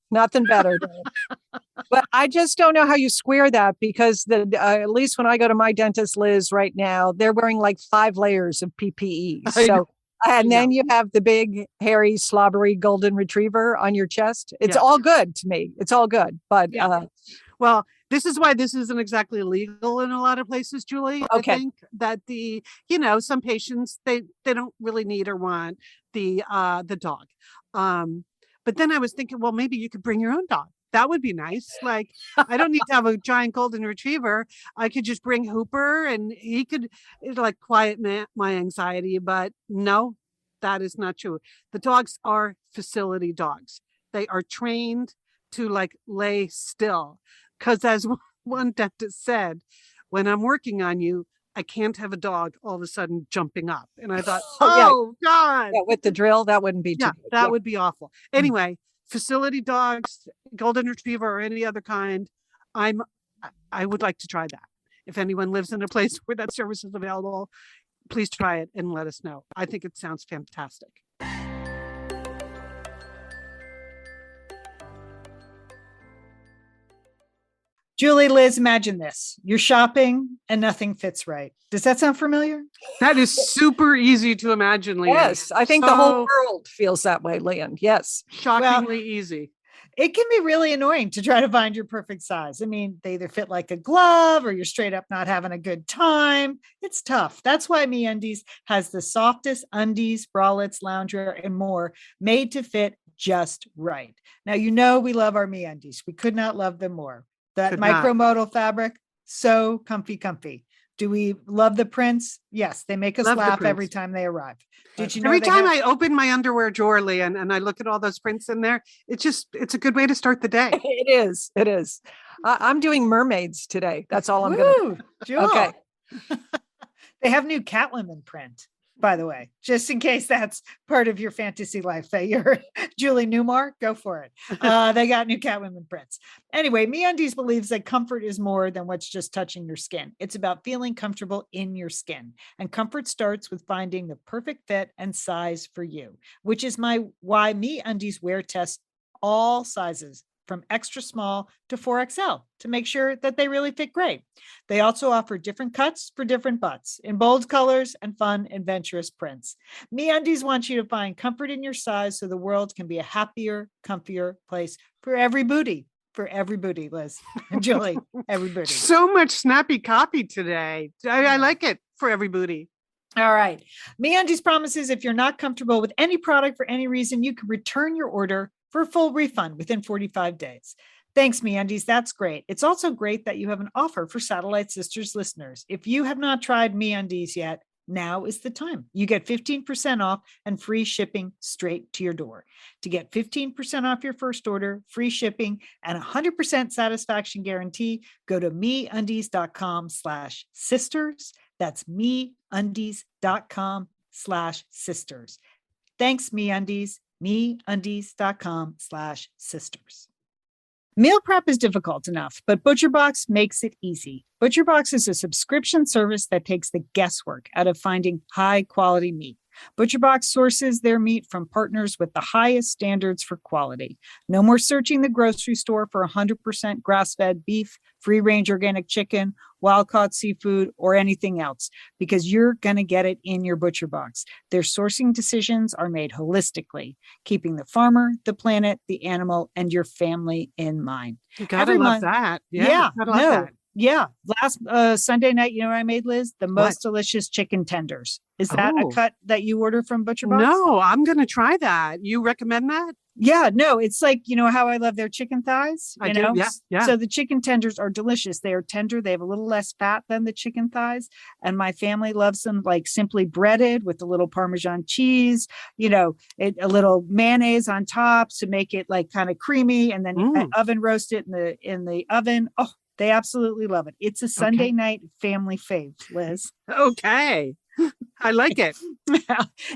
But I just don't know how you square that, because at least when I go to my dentist, Liz, right now, they're wearing like 5 layers of PPE. So, and then you have the big, hairy, slobbery golden retriever on your chest. It's all good to me. It's all good. But well, this is why this isn't exactly legal in a lot of places, Julie. Okay. I think that some patients, they don't really need or want the dog. But then I was thinking, well, maybe you could bring your own dog. That would be nice. Like, I don't need to have a giant golden retriever. I could just bring Hooper, and he could like quiet my anxiety. But no, that is not true. The dogs are facility dogs. They are trained to like lay still. Because as one dentist said, when I'm working on you, I can't have a dog all of a sudden jumping up. And I thought, God. Yeah, with the drill, that wouldn't be too good. That would be awful. Anyway, facility dogs, golden retriever or any other kind, I would like to try that. If anyone lives in a place where that service is available, please try it and let us know. I think it sounds fantastic. Julie, Liz, imagine this. You're shopping and nothing fits right. Does that sound familiar? That is super easy to imagine, Lian. Yes, I think the whole world feels that way, Lian. Yes. Shockingly easy. It can be really annoying to try to find your perfect size. I mean, they either fit like a glove or you're straight up not having a good time. It's tough. That's why MeUndies has the softest undies, bralettes, loungewear, and more made to fit just right. Now, you know we love our MeUndies. We could not love them more. That micromodal fabric, so comfy. Do we love the prints? Yes, they make us laugh every time they arrive. Did you know every time I open my underwear drawer, Lian, and I look at all those prints in there, it's a good way to start the day. It is. I'm doing mermaids today. That's all I'm going to do. Okay. They have new Catwoman print, by the way, just in case that's part of your fantasy life that you're Julie Newmar, go for it. They got new Catwoman prints. Anyway, MeUndies believes that comfort is more than what's just touching your skin. It's about feeling comfortable in your skin. And comfort starts with finding the perfect fit and size for you, which is why MeUndies wear test all sizes from extra small to 4XL to make sure that they really fit great. They also offer different cuts for different butts in bold colors and fun, adventurous prints. MeUndies wants you to find comfort in your size so the world can be a happier, comfier place for every booty. For every booty, Liz and Julie, every booty. So much snappy copy today. I like it. For every booty. All right. MeUndies promises if you're not comfortable with any product for any reason, you can return your order for a full refund within 45 days. Thanks, MeUndies. That's great. It's also great that you have an offer for Satellite Sisters listeners. If you have not tried MeUndies yet, now is the time. You get 15% off and free shipping straight to your door. To get 15% off your first order, free shipping, and 100% satisfaction guarantee, go to MeUndies.com/sisters. That's MeUndies.com/sisters. Thanks, MeUndies. MeUndies.com/sisters. Meal prep is difficult enough, but ButcherBox makes it easy. ButcherBox is a subscription service that takes the guesswork out of finding high quality meat. ButcherBox sources their meat from partners with the highest standards for quality. No more searching the grocery store for 100% grass-fed beef, free-range organic chicken, wild-caught seafood, or anything else, because you're going to get it in your ButcherBox. Their sourcing decisions are made holistically, keeping the farmer, the planet, the animal, and your family in mind. You gotta love that. Yeah, gotta love that. Yeah. Last Sunday night, you know what I made, Liz? The most delicious chicken tenders. Is that a cut that you order from ButcherBox? No, I'm going to try that. You recommend that? Yeah, no, it's like, you know how I love their chicken thighs? I do. Yeah. So the chicken tenders are delicious. They are tender. They have a little less fat than the chicken thighs. And my family loves them like simply breaded with a little Parmesan cheese, a little mayonnaise on top to make it like kind of creamy. And then oven roast it in the oven. Oh, they absolutely love it. It's a Sunday night family fave, Liz. Okay. I like it.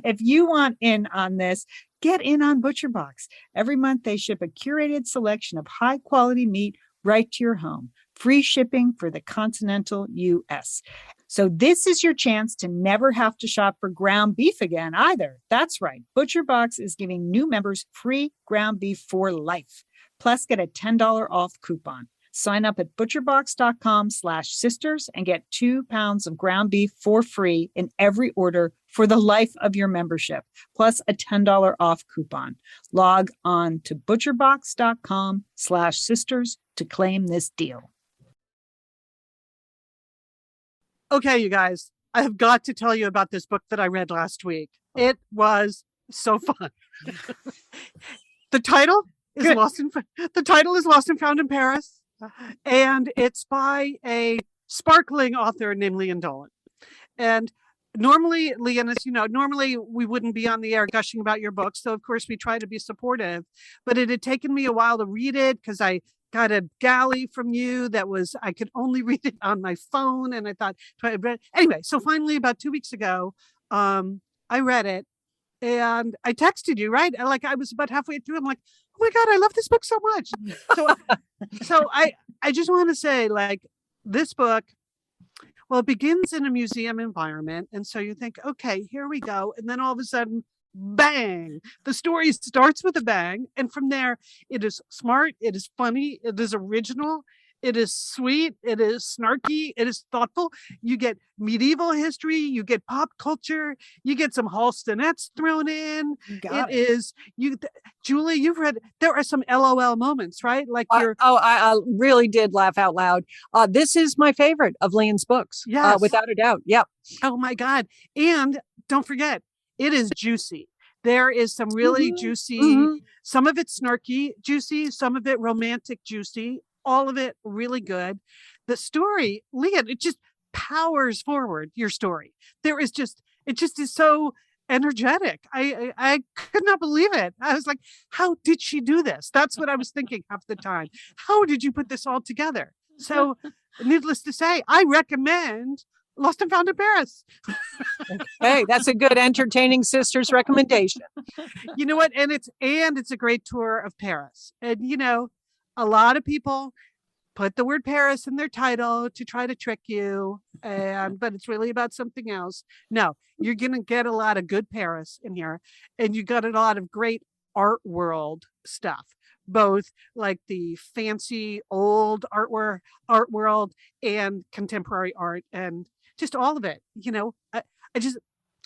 If you want in on this, get in on ButcherBox. Every month they ship a curated selection of high quality meat right to your home. Free shipping for the continental US. So this is your chance to never have to shop for ground beef again either. That's right. ButcherBox is giving new members free ground beef for life. Plus get a $10 off coupon. Sign up at butcherbox.com/sisters and get 2 pounds of ground beef for free in every order for the life of your membership, plus a $10 off coupon. Log on to butcherbox.com/sisters to claim this deal. Okay, you guys, I have got to tell you about this book that I read last week. It was so fun. The title is Lost and Found in Paris. And it's by a sparkling author named Lian. And normally, Lian, as you know, normally we wouldn't be on the air gushing about your book. So, of course, we try to be supportive. But it had taken me a while to read it because I got a galley from you I could only read it on my phone. And I thought, anyway, so finally, about 2 weeks ago, I read it. And I texted you, right? Like I was about halfway through. I'm like, oh my God, I love this book so much. So I just want to say, like, this book, well, it begins in a museum environment. And so you think, okay, here we go. And then all of a sudden, bang, the story starts with a bang. And from there, it is smart. It is funny. It is original. It is sweet. It is snarky. It is thoughtful. You get medieval history. You get pop culture. You get some Halstonettes thrown in. Got It is you, Julie. You've read. There are some LOL moments, right? Like I really did laugh out loud. This is my favorite of Lian's books. Yes. Without a doubt. Yep. Oh my God! And don't forget, it is juicy. There is some really juicy. Some of it snarky, juicy. Some of it romantic, juicy. All of it really good. The story, Lian, it just powers forward your story. It just is so energetic. I could not believe it. I was like, how did she do this? That's what I was thinking half the time. How did you put this all together? So needless to say, I recommend Lost and Found in Paris. Hey, that's a good entertaining sisters recommendation. You know what? And it's a great tour of Paris. And a lot of people put the word Paris in their title to try to trick you, but it's really about something else. No, you're going to get a lot of good Paris in here, and you got a lot of great art world stuff, both like the fancy old art world and contemporary art, and just all of it.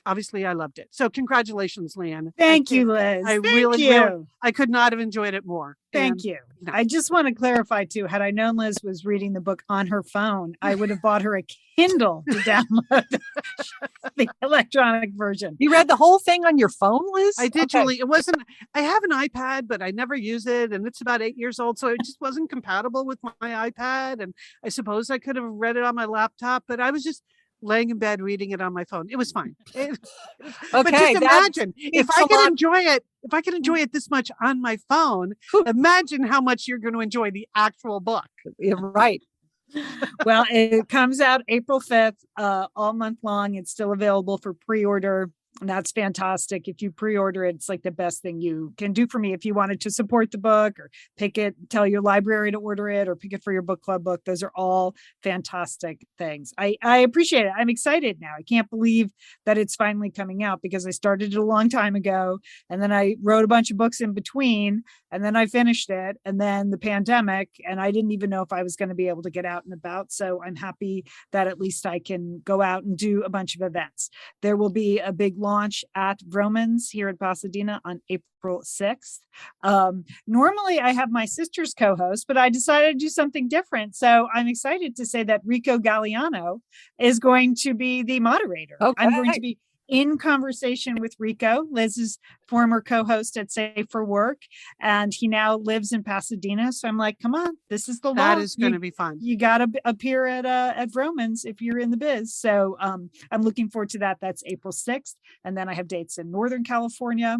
Obviously, I loved it. So congratulations, Lian. Thank you, Liz. Thank you. I could not have enjoyed it more. Thank you. I just want to clarify too, had I known Liz was reading the book on her phone, I would have bought her a Kindle to download the electronic version. You read the whole thing on your phone, Liz? I did, Julie. I have an iPad, but I never use it. And it's about 8 years old. So it just wasn't compatible with my iPad. And I suppose I could have read it on my laptop, but I was just laying in bed reading it on my phone. It was fine. But just imagine if I can enjoy it this much on my phone, imagine how much you're going to enjoy the actual book. You're right. Well, it comes out April 5th, all month long. It's still available for pre-order. And that's fantastic. If you pre-order it, it's like the best thing you can do for me. If you wanted to support the book or pick it, tell your library to order it or pick it for your book club book. Those are all fantastic things. I appreciate it. I'm excited now. I can't believe that it's finally coming out because I started it a long time ago. And then I wrote a bunch of books in between and then I finished it. And then the pandemic, and I didn't even know if I was going to be able to get out and about. So I'm happy that at least I can go out and do a bunch of events. There will be a big launch at Vroman's here in Pasadena on April 6th. Normally I have my sisters co-host, but I decided to do something different. So I'm excited to say that Rico Galliano is going to be the moderator. Okay. I'm going to be in conversation with Rico, Liz's former co-host at Safe for Work, and he now lives in Pasadena. So I'm like, come on, this is the law. That is going to be fun. You got to appear at Vroman's if you're in the biz. So I'm looking forward to that. That's April 6th. And then I have dates in Northern California,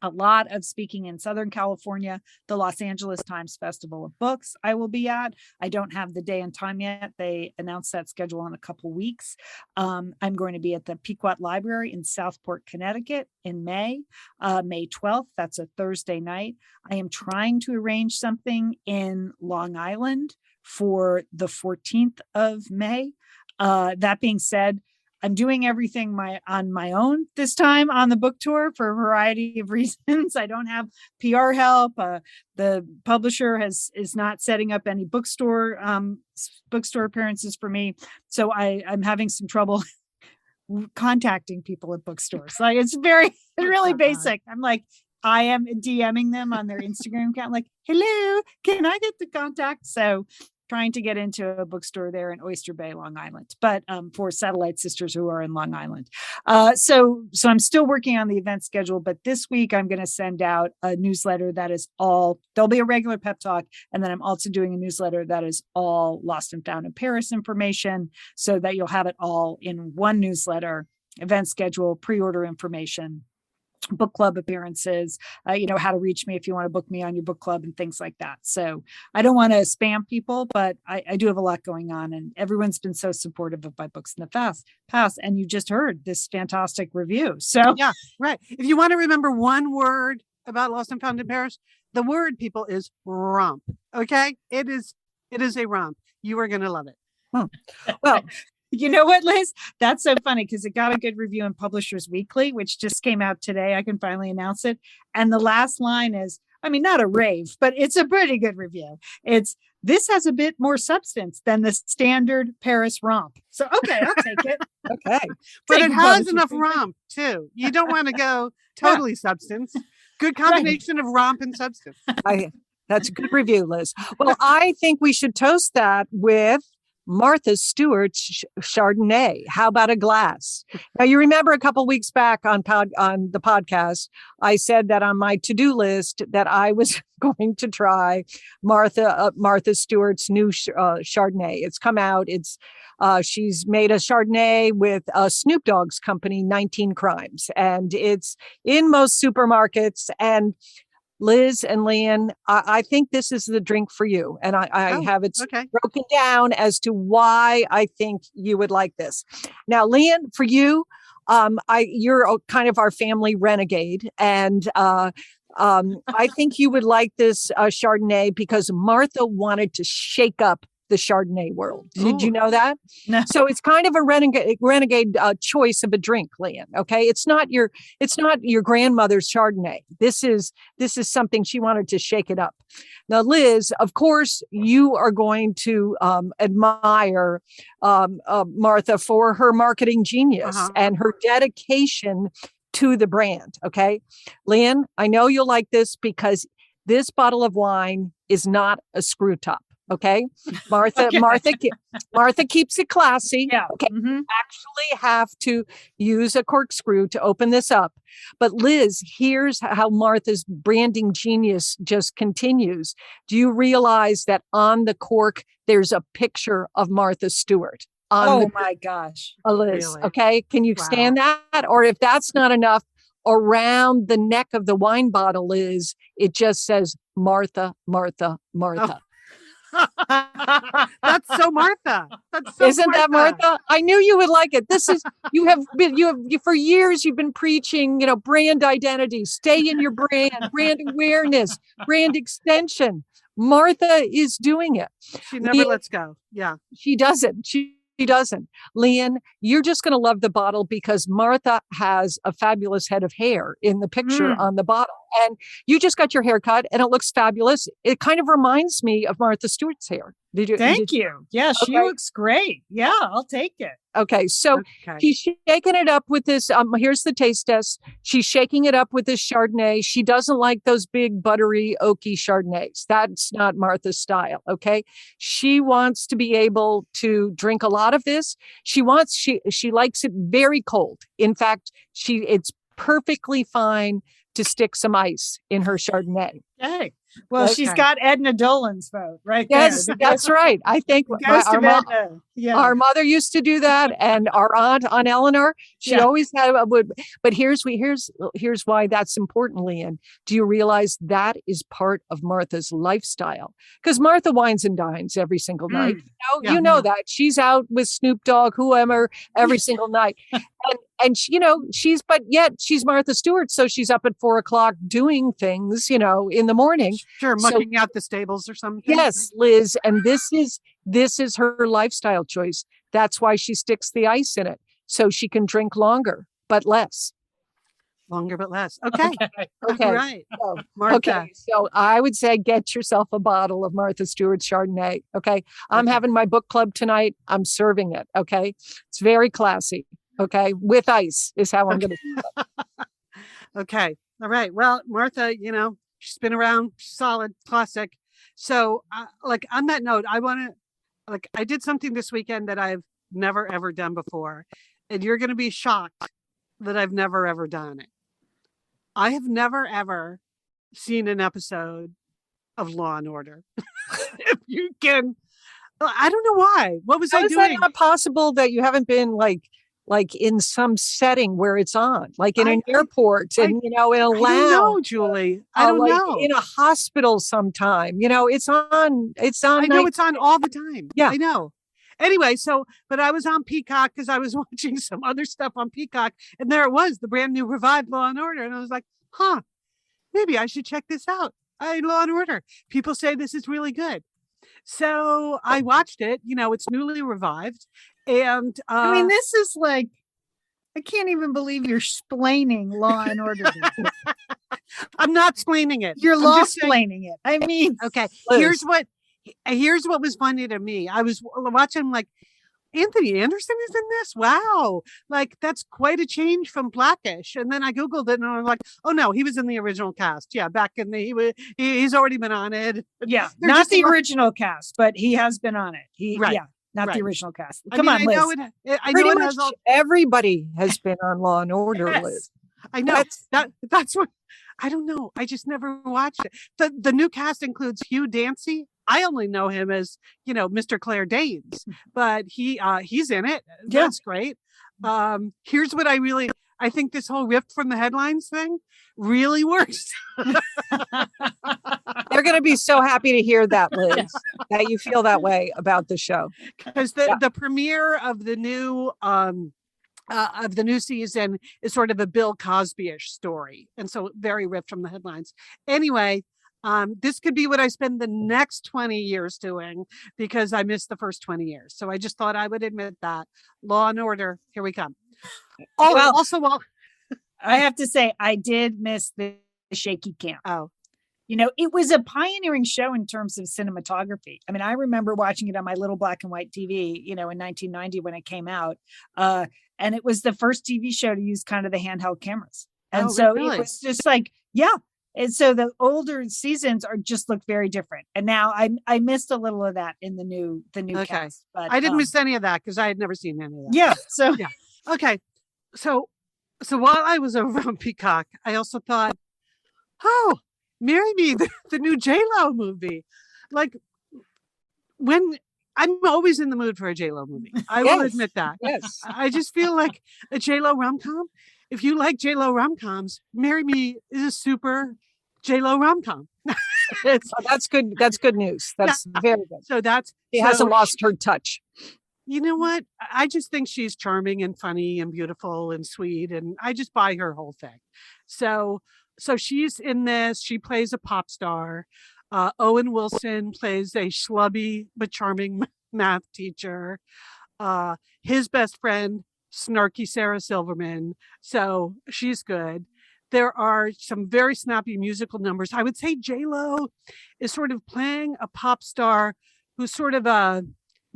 a lot of speaking in Southern California, the Los Angeles Times Festival of Books I will be at. I don't have the day and time yet. They announced that schedule in a couple weeks. I'm going to be at the Pequot Library in Southport, Connecticut in May 12th. That's a Thursday night. I am trying to arrange something in Long Island for the 14th of May. That being said, I'm doing everything on my own this time on the book tour for a variety of reasons. I don't have PR help. The publisher is not setting up any bookstore appearances for me. So I'm having some trouble contacting people at bookstores. Like it's really basic. I'm like, I am DMing them on their Instagram account, like, hello, can I get the contact? So trying to get into a bookstore there in Oyster Bay, Long Island, but for Satellite Sisters who are in Long Island. So I'm still working on the event schedule, but this week I'm going to send out a newsletter that is there'll be a regular pep talk. And then I'm also doing a newsletter that is all Lost and Found in Paris information so that you'll have it all in one newsletter, event schedule, pre-order information, book club appearances, how to reach me if you want to book me on your book club and things like that. So I don't want to spam people, but I do have a lot going on and everyone's been so supportive of my books in the past. And you just heard this fantastic review. So yeah, right. If you want to remember one word about Lost and Found in Paris, the word, people, is romp. Okay. It is a romp. You are going to love it. Well, you know what, Liz? That's so funny because it got a good review in Publishers Weekly, which just came out today. I can finally announce it. And the last line is, I mean, not a rave, but it's a pretty good review. This has a bit more substance than the standard Paris romp. So, okay, I'll take it. Okay. But it has enough romp too. You don't want to go totally substance. Good combination of romp and substance. That's a good review, Liz. Well, I think we should toast that with Martha Stewart's Chardonnay. How about a glass? Now, you remember a couple weeks back on the podcast, I said that on my to-do list that I was going to try Martha Stewart's new Chardonnay. It's come out. She's made a Chardonnay with Snoop Dogg's company, 19 Crimes, and it's in most supermarkets. And Liz and Lian, I think this is the drink for you. And I have it broken down as to why I think you would like this. Now, Lian, for you, you're kind of our family renegade. And I think you would like this Chardonnay because Martha wanted to shake up the Chardonnay world. Did you know that? No. So it's kind of a renegade choice of a drink, Lian. Okay, it's not your grandmother's Chardonnay. This is something she wanted to shake it up. Now, Liz, of course, you are going to admire Martha for her marketing genius and her dedication to the brand. Okay, Lian, I know you'll like this because this bottle of wine is not a screw top. Okay. Martha keeps it classy. Yeah. Okay. Actually have to use a corkscrew to open this up. But Liz, here's how Martha's branding genius just continues. Do you realize that on the cork, there's a picture of Martha Stewart? My gosh. Liz. Really? Okay. Can you stand that? Or if that's not enough, around the neck of the wine bottle, Liz, it just says Martha, Martha, Martha. Oh. That's so Martha. Isn't that Martha? I knew you would like it. This is you have for years you've been preaching, brand identity, stay in your brand awareness, brand extension. Martha is doing it. She never lets go. Yeah. She doesn't. She doesn't. Lian, you're just going to love the bottle because Martha has a fabulous head of hair in the picture on the bottle. And you just got your hair cut and it looks fabulous. It kind of reminds me of Martha Stewart's hair. Thank you. Yeah, she looks great. Yeah, I'll take it. Okay, so she's shaking it up with this. Here's the taste test. She's shaking it up with this Chardonnay. She doesn't like those big, buttery, oaky Chardonnays. That's not Martha's style. Okay, she wants to be able to drink a lot of this. She likes it very cold. In fact, it's perfectly fine to stick some ice in her Chardonnay. Okay. Well, she's got Edna Dolan's vote right there. Yes, that's right. I think our mother used to do that, and our aunt Eleanor, she always would. But here's why that's important, Lian. Do you realize that is part of Martha's lifestyle? Because Martha wines and dines every single night. You know that she's out with Snoop Dogg, whoever, every single night. And she's Martha Stewart, so she's up at 4:00 doing things, in the morning. Sure, mucking out the stables or something. Yes, Liz, and this is her lifestyle choice. That's why she sticks the ice in it, so she can drink longer but less. Longer but less. Okay. Right. So, Martha. Okay. So I would say get yourself a bottle of Martha Stewart's Chardonnay. Okay. I'm having my book club tonight. I'm serving it. Okay. It's very classy. Okay. With ice is how I'm going to do it. Okay. All right. Well, Martha, she's been around, solid, classic. So on that note, I did something this weekend that I've never, ever done before. And you're going to be shocked that I've never, ever done it. I have never, ever seen an episode of Law and Order. If you can, I don't know why. What was I doing? Is that not possible that you haven't been like in some setting where it's on, like in an airport and, in a lounge? I don't know, Julie. I don't know. In a hospital sometime, it's on. I know it's on all the time. Yeah. I know. Anyway, but I was on Peacock because I was watching some other stuff on Peacock, and there it was, the brand new revived Law and Order. And I was like, maybe I should check this out. Law and Order. People say this is really good. So I watched it. It's newly revived. And this is like I can't even believe you're splaining Law and Order. I'm not explaining it. You're I'm law just saying- splaining it. I mean, Okay, Liz. here's what was funny to me. I was watching, I'm like, Anthony Anderson is in this? Wow. Like, that's quite a change from Blackish. And then I Googled it and I'm like, oh no, he was in the original cast. Yeah, back in he's already been on it. Yeah, They're not just the original cast, but he has been on it. Right, Yeah, not right. the original cast. I Come mean, on, Liz. I Pretty know it much has all, everybody has been on Law and Order, Yes. Liz. I know that's what I don't know. I just never watched it. The new cast includes Hugh Dancy. I only know him as, Mr. Claire Danes, but he's in it. Yeah. That's great. Here's what I think this whole ripped from the headlines thing really works. They're going to be so happy to hear that, Liz, that you feel that way about the show. Because the premiere of the new season is sort of a Bill Cosby-ish story, and so very ripped from the headlines. Anyway, this could be what I spend the next 20 years doing because I missed the first 20 years. So I just thought I would admit that. Law and Order, here we come. Oh, Well- well, I have to say, I did miss the shaky cam. oh, It was a pioneering show in terms of cinematography. I mean, I remember watching it on my little black and white TV, in 1990 when it came out. And it was the first TV show to use kind of the handheld cameras. And Oh, so really? it was just like, yeah. And so the older seasons look very different. And now I missed a little of that in the new Okay. cast. But I didn't miss any of that because I had never seen any of that. Yeah. So Yeah. Okay. So while I was over on Peacock, I also thought, oh, Marry Me, the new J-Lo movie. Like, when I'm always in the mood for a J-Lo movie. I will Yes. admit that. Yes. I just feel like a J-Lo rom-com. If you like J-Lo rom-coms, Marry Me is a super J-Lo rom-com. It's, Oh, that's good. That's good news. That's very good. so that's She so hasn't lost her touch. You know what? I just think she's charming and funny and beautiful and sweet, and I just buy her whole thing. So she's in this. She plays a pop star. Owen Wilson plays a schlubby but charming math teacher. His best friend, snarky Sarah Silverman. So she's good. There are some very snappy musical numbers. I would say J-Lo is sort of playing a pop star who's sort of a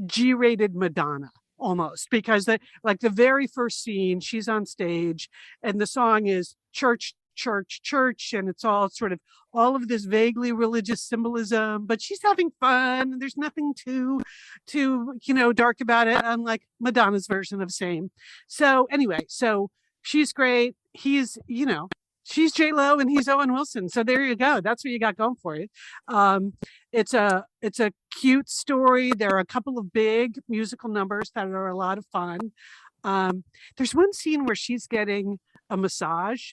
G-rated Madonna almost, because the very first scene, she's on stage and the song is church, church, church, and it's all sort of all of this vaguely religious symbolism, but she's having fun. There's nothing too dark about it, unlike Madonna's version of Same. So anyway, so she's great. He's, she's J-Lo and he's Owen Wilson. So there you go. That's what you got going for you. It's a cute story. There are a couple of big musical numbers that are a lot of fun. There's one scene where she's getting a massage.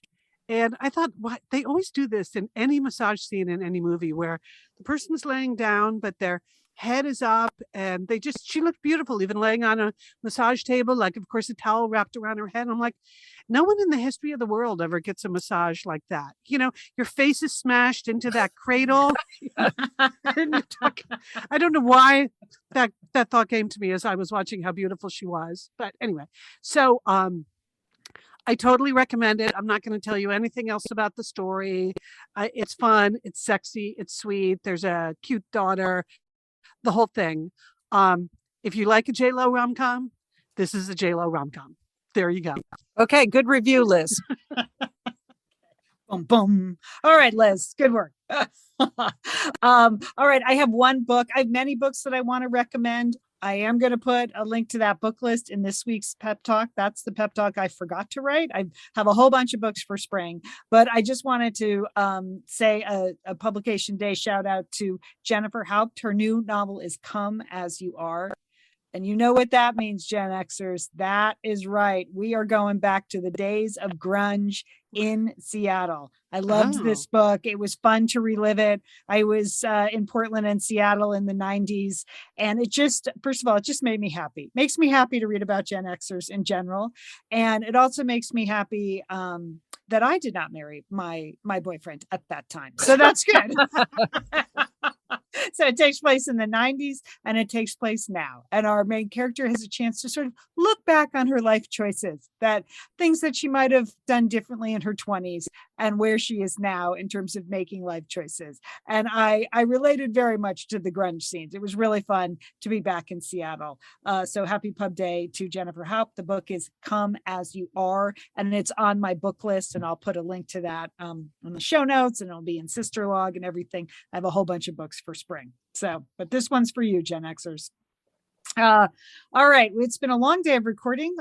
And I thought, what, they always do this in any massage scene in any movie where the person's laying down, but their head is up and she looked beautiful, even laying on a massage table, like, of course, a towel wrapped around her head. I'm like, no one in the history of the world ever gets a massage like that. Your face is smashed into that cradle. I don't know why that thought came to me as I was watching how beautiful she was. But anyway, so I totally recommend it. I'm not going to tell you anything else about the story. It's fun. It's sexy. It's sweet. There's a cute daughter. The whole thing. If you like a J-Lo rom-com, this is a J-Lo rom-com. There you go. Okay, good review, Liz. boom, boom. All right, Liz, good work. All right, I have one book. I have many books that I want to recommend. I am going to put a link to that book list in this week's pep talk. That's the pep talk I forgot to write. I have a whole bunch of books for spring, but I just wanted to say a publication day shout out to Jennifer Haupt. Her new novel is Come As You Are. And you know what that means, Gen Xers. That is right. We are going back to the days of grunge in Seattle. I loved this book. It was fun to relive it. I was in Portland and Seattle in the 90s. And it just, first of all, it just made me happy. Makes me happy to read about Gen Xers in general. And it also makes me happy that I did not marry my boyfriend at that time. So that's good. So it takes place in the 90s and it takes place now. And our main character has a chance to sort of look back on her life choices, that things that she might have done differently in her 20s and where she is now in terms of making life choices. And I related very much to the grunge scenes. It was really fun to be back in Seattle. So happy pub day to Jennifer Haupt. The book is Come As You Are, and it's on my book list. And I'll put a link to that in the show notes, and it'll be in Sister Log and everything. I have a whole bunch of books for spring. So, but this one's for you, Gen Xers. All right. It's been a long day of recording.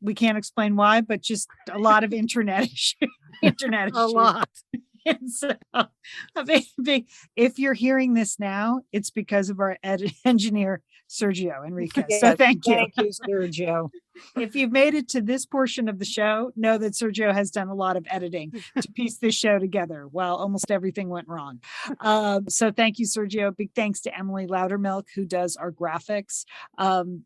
We can't explain why, but just a lot of internet issues. Internet issues. A lot. And so, if you're hearing this now, it's because of our engineer, Sergio Enriquez. Yes, so thank you. Thank you, Sergio. If you've made it to this portion of the show, know that Sergio has done a lot of editing to piece this show together while almost everything went wrong. So thank you, Sergio. Big thanks to Emily Loudermilk, who does our graphics.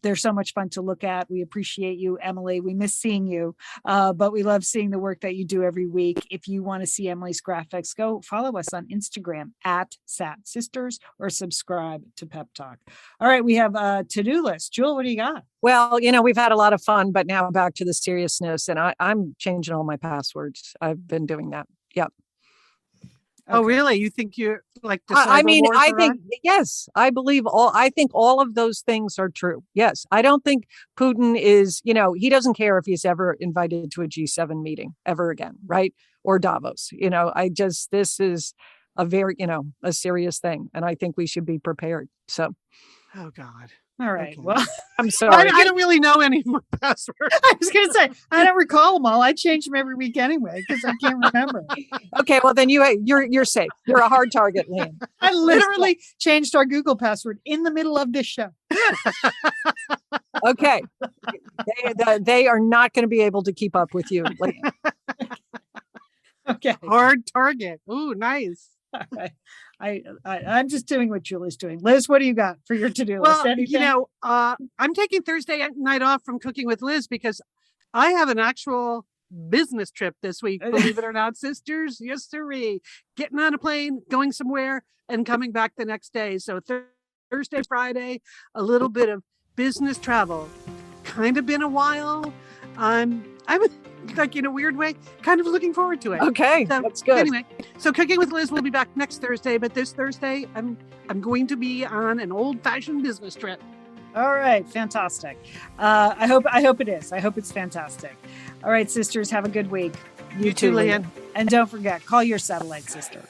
They're so much fun to look at. We appreciate you, Emily. We miss seeing you, but we love seeing the work that you do every week. If you want to see Emily's graphics, go follow us on Instagram @SatSisters or subscribe to Pep Talk. All right, we have a to-do list. Jewel, what do you got? Well, we've had a lot of fun, but now back to the seriousness. And I'm changing all my passwords. I've been doing that. Yep. Oh, really? You think you're like the I mean, cyber wars I are think, on? yes, I think all of those things are true. Yes. I don't think Putin is, he doesn't care if he's ever invited to a G7 meeting ever again, right? Or Davos. This is a very, a serious thing. And I think we should be prepared. So. Oh, God. All right. Okay. Well, I'm sorry. I don't really know any of my passwords. I was going to say, I don't recall them all. I change them every week anyway, because I can't remember. Okay. Well, then you're safe. You're a hard target, Lian. I literally changed our Google password in the middle of this show. Okay. They are not going to be able to keep up with you. Okay. Hard target. Ooh, nice. All right. I'm just doing what Julie's doing. Liz, what do you got for your to-do list? Well, I'm taking Thursday night off from Cooking with Liz because I have an actual business trip this week. Believe it or not, sisters. Yes, sirree. Getting on a plane, going somewhere, and coming back the next day. So Thursday, Friday, a little bit of business travel. Kind of been a while. I'm like in a weird way, kind of looking forward to it. Okay, so, that's good. Anyway, so Cooking with Liz will be back next Thursday, but this Thursday I'm going to be on an old-fashioned business trip. All right, fantastic. I hope it is. I hope it's fantastic. All right, sisters, have a good week. You too, Lian. And don't forget, call your satellite sister.